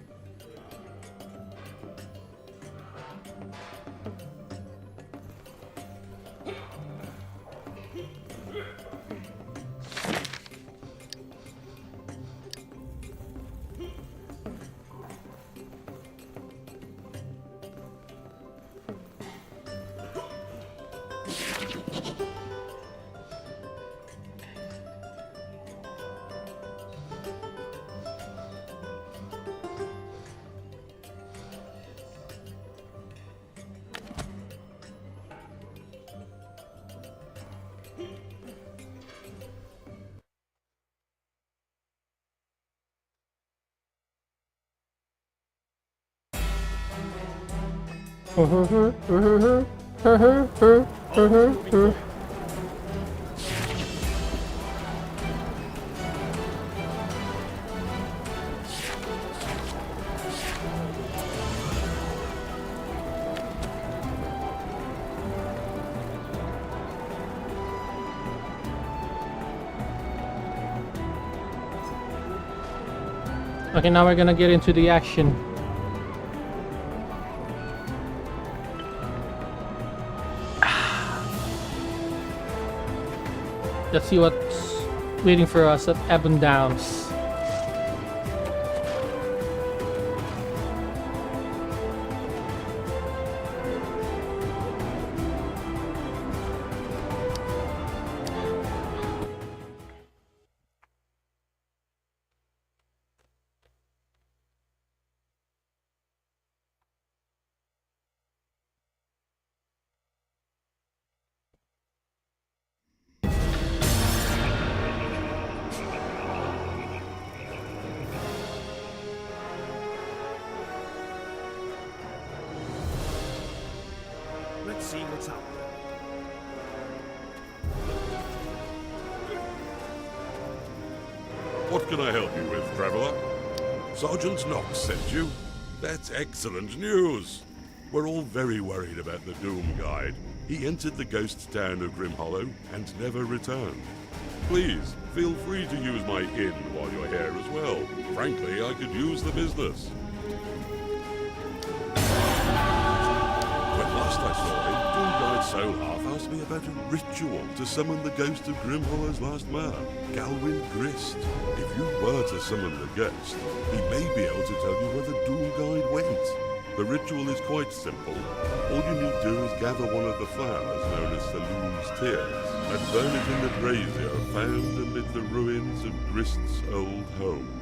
Okay, now we're gonna get into the action. Let's see what's waiting for us at Ebon Downs. Let's see what's up. What can I help you with, traveler? Sergeant Knox sent you? That's excellent news. We're all very worried about the Doom Guide. He entered the ghost town of Grimhollow and never returned. Please, feel free to use my inn while you're here as well. Frankly, I could use the business. When last I saw him, Doom Guide Soulhearth asked me about a ritual to summon the ghost of Grimhollow's last mayor, Galwin Grist. If you were to summon the ghost, he may be able to tell you where the Doom Guide went. The ritual is quite simple. All you need to do is gather one of the flowers known as the Loon's Tears and burn it in the brazier found amid the ruins of Grist's old home.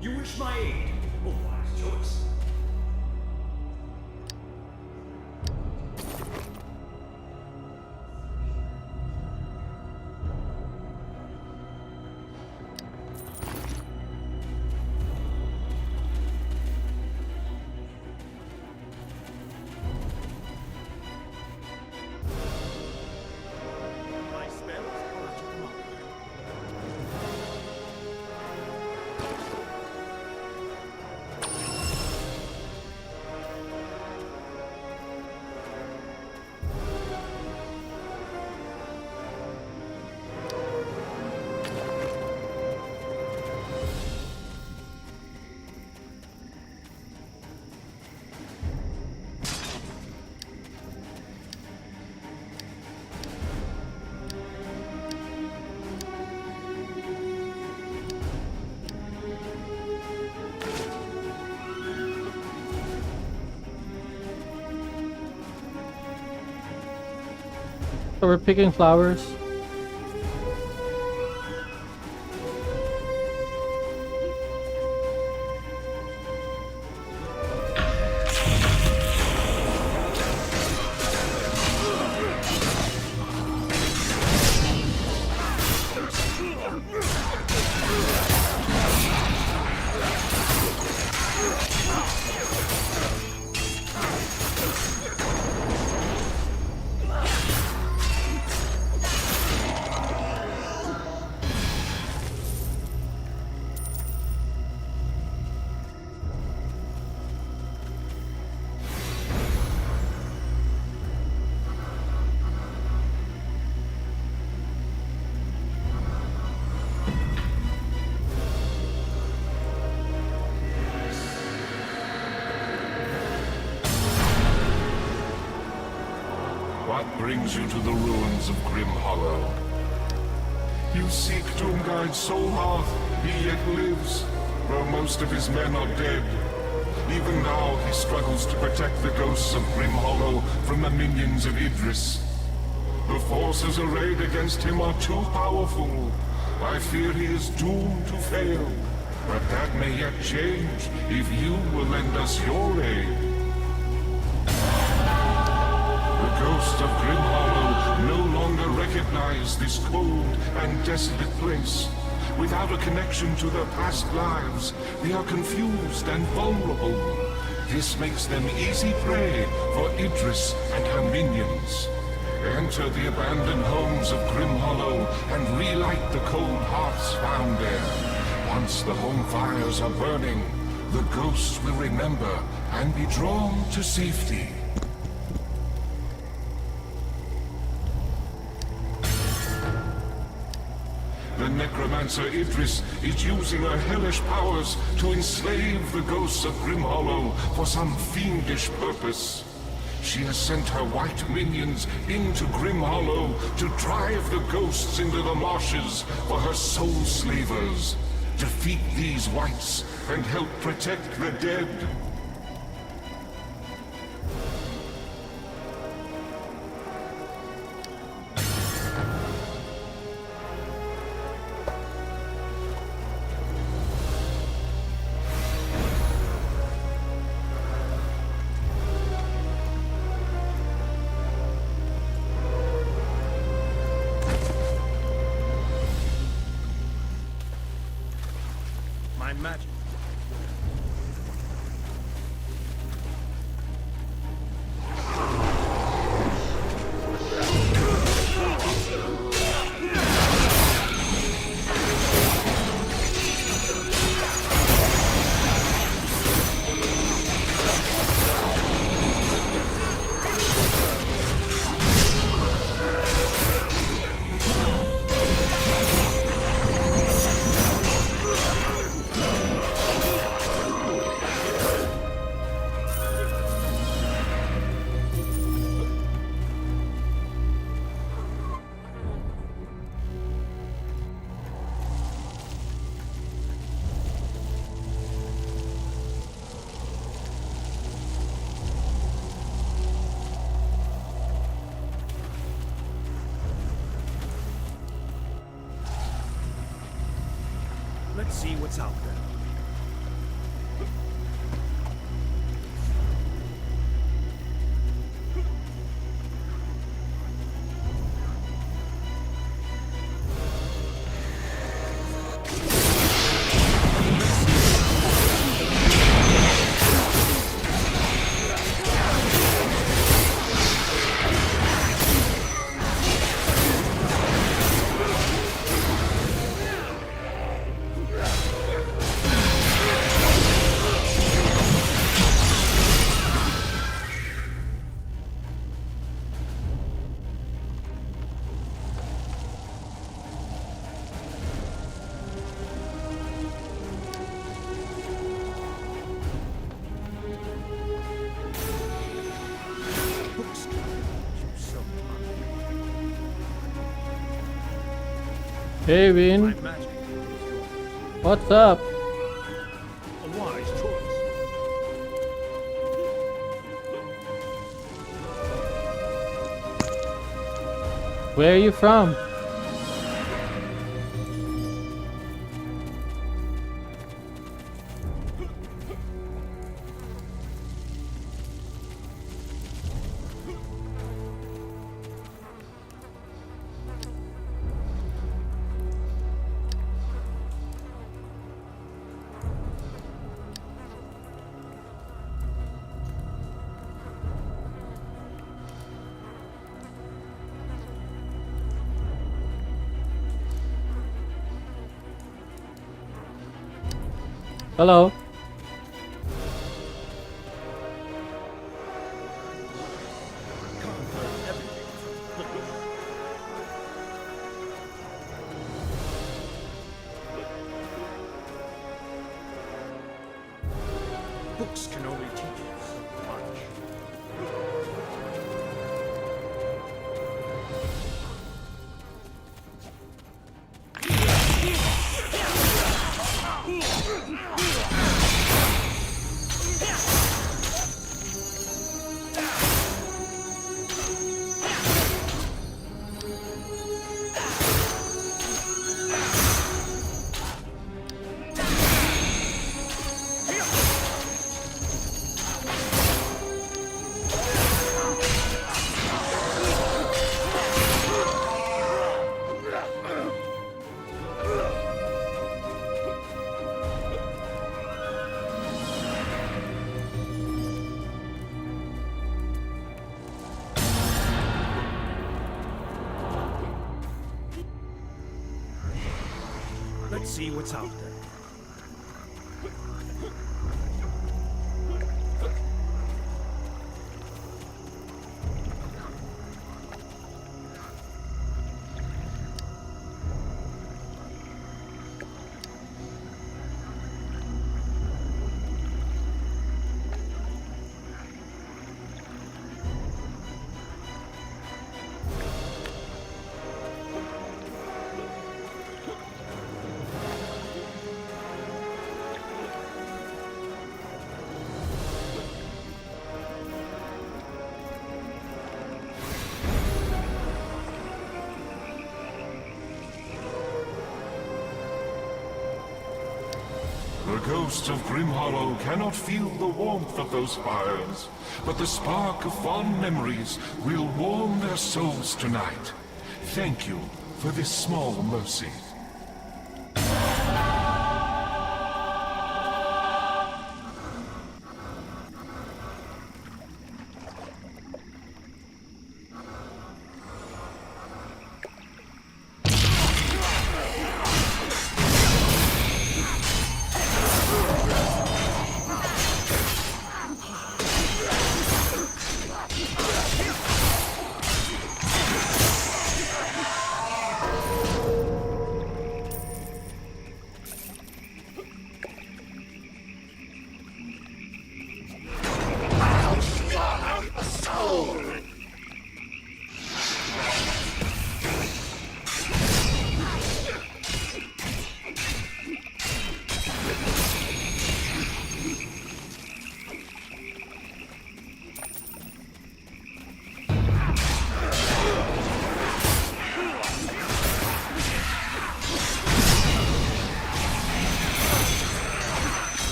You wish my aid? Oh, wise choice. My spells are to come up. So we're picking flowers. What brings you to the ruins of Grimhollow? You seek Doomguide Soulhearth. He yet lives, though most of his men are dead. Even now, he struggles to protect the ghosts of Grimhollow from the minions of Idris. The forces arrayed against him are too powerful. I fear he is doomed to fail. But that may yet change if you will lend us your aid. The ghosts of Grimhollow no longer recognize this cold and desolate place. Without a connection to their past lives, they are confused and vulnerable. This makes them easy prey for Idris and her minions. Enter the abandoned homes of Grimhollow and relight the cold hearths found there. Once the home fires are burning, the ghosts will remember and be drawn to safety. The necromancer necromancer Idris is using her hellish powers to enslave the ghosts of Grimhollow for some fiendish purpose. She has sent her white minions into Grimhollow to drive the ghosts into the marshes for her soul slavers. Defeat these whites and help protect the dead. My magic. Let's see what's out there. Hey Vin, what's up? A wise choice. Where are you from? Hello. Books can only teach us so much. Let's see what's out there. ghosts of Grimhollow cannot feel the warmth of those fires, but the spark of fond memories will warm their souls tonight. Thank you for this small mercy.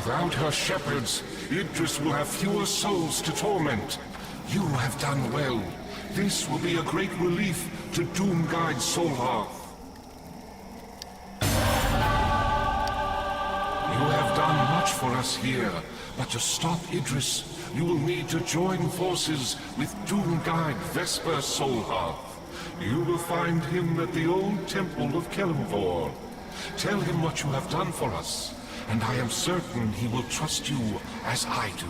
Without her shepherds, Idris will have fewer souls to torment. You have done well. This will be a great relief to Doomguide Solhearth. You have done much for us here, but to stop Idris, you will need to join forces with Doomguide Vesper Solhearth. You will find him at the old temple of Kelemvor. Tell him what you have done for us, and I am certain he will trust you as I do.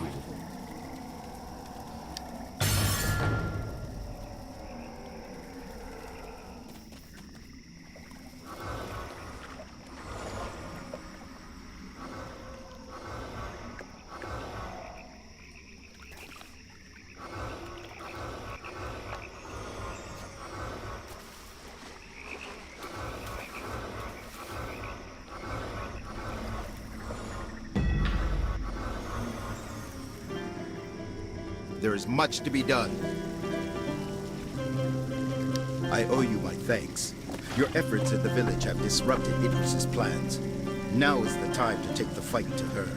There is much to be done. I owe you my thanks. Your efforts in the village have disrupted Idris's plans. Now is the time to take the fight to her.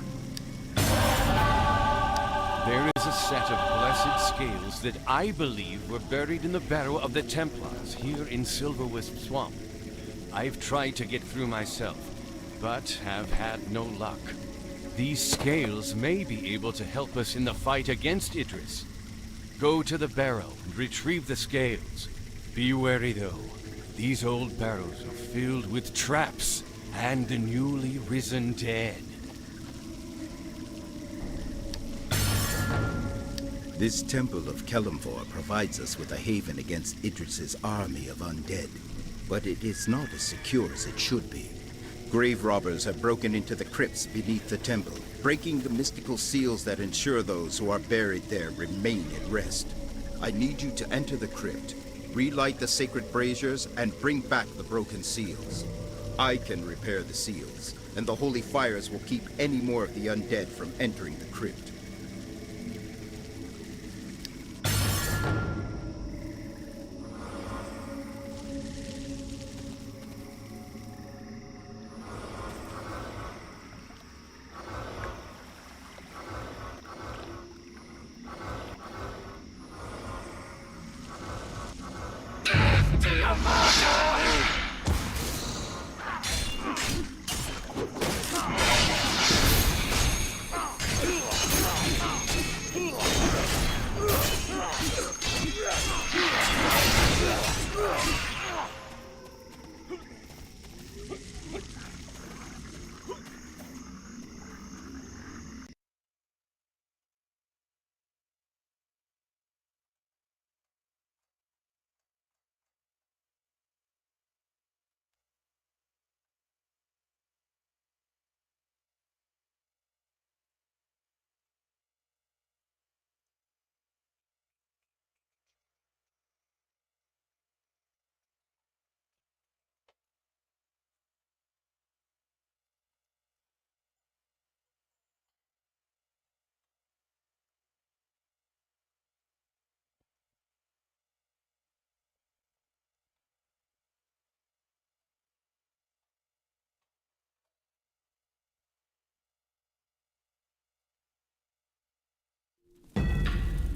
There is a set of blessed scales that I believe were buried in the barrow of the Templars here in Silverwisp Swamp. I've tried to get through myself, but have had no luck. These scales may be able to help us in the fight against Idris. Go to the barrow and retrieve the scales. Be wary though. These old barrows are filled with traps and the newly risen dead. This temple of Kelemvor provides us with a haven against Idris's army of undead, but it is not as secure as it should be. Grave robbers have broken into the crypts beneath the temple, breaking the mystical seals that ensure those who are buried there remain at rest. I need you to enter the crypt, relight the sacred braziers, and bring back the broken seals. I can repair the seals, and the holy fires will keep any more of the undead from entering the crypt.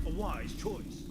A wise choice.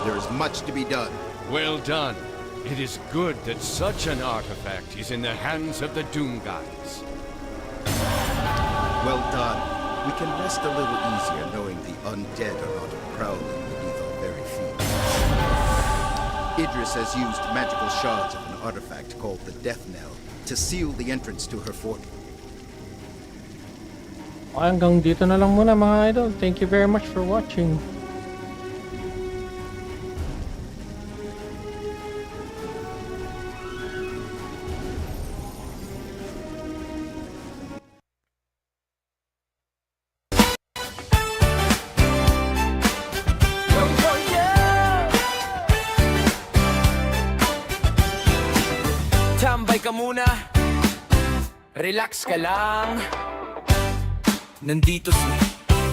There is much to be done. Well done. It is good that such an artifact is in the hands of the Doom Guides. Well done. We can rest a little easier knowing the undead are not prowling beneath our very feet. Idris has used magical shards of an artifact called the Death Knell to seal the entrance to her fort. Hanggang dito na lang muna mga idol. Thank you very much for watching. Tambay ka muna, relax ka lang. Nandito si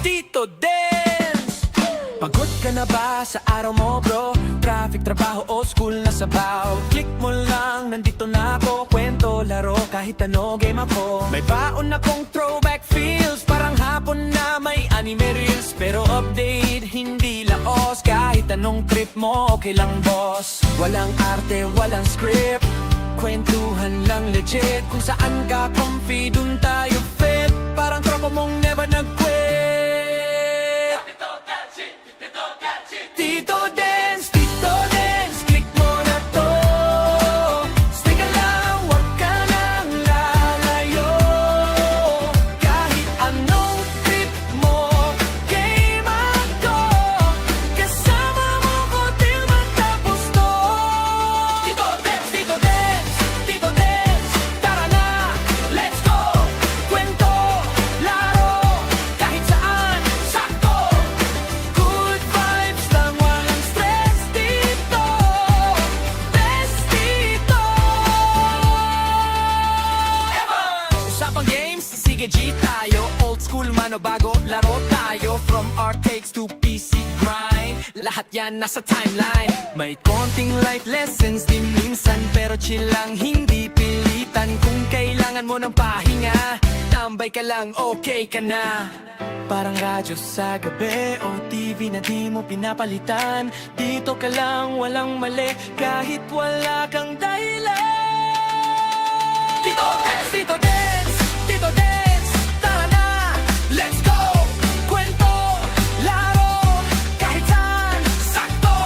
Tito Dance. Pagod ka na ba sa araw mo bro? Traffic, trabaho o school na sabaw. Click mo lang, nandito na ako. Kwento, laro, kahit ano, game ako. May baon akong throwback feels, parang hapon na may anime reels. Pero update, hindi laos. Kahit anong trip mo, okay lang boss. Walang arte, walang script, kwentuhan lang legit. Kung saan ka comfy, dun tayo fit. Parang tropa mong never nag-quit. Tito Dance, click mo na to. Stay ka lang, wag ka nang lalayo. Kahit anong trip mo, game ako. Kasama mo ko till matapos to. Tito Dance, tara na, let's go. Kwento, laro, kahit saan, sakto. Good vibes lang, walang stress dito. Best dito ever. Usapang games, sige G tayo. Old school man o bago, laro tayo. From arcades to PC grind, lahat yan nasa timeline. May konting life lessons din minsan, pero chill lang, hindi pilitan. Kung kailangan mo ng pahinga, tambay ka lang, okay ka na. Parang radyo sa gabi o TV na di mo pinapalitan. Dito ka lang, walang mali, kahit wala kang dahilan. Tito Dance, tara na, let's go. Kwento, laro, kahit saan, sakto.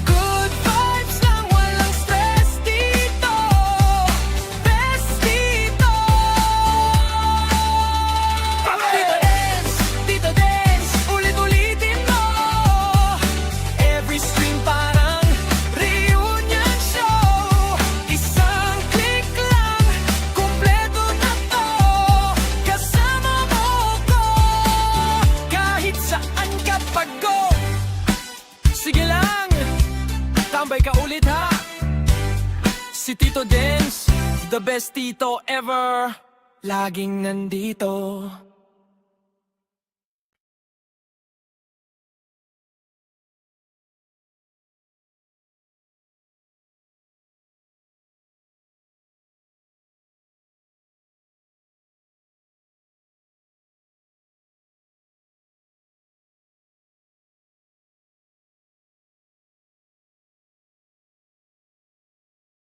Good vibes lang, walang stress dito. Best dito. Tito Dance, ulit-ulitin mo. Every stream parang reunion show. Isang click lang, kumpleto na to. Kasama mo ko, kahit saan ka pagod. Sige lang, tambay ka ulit ha. Si Tito Dance, the best tito ever, laging nandito.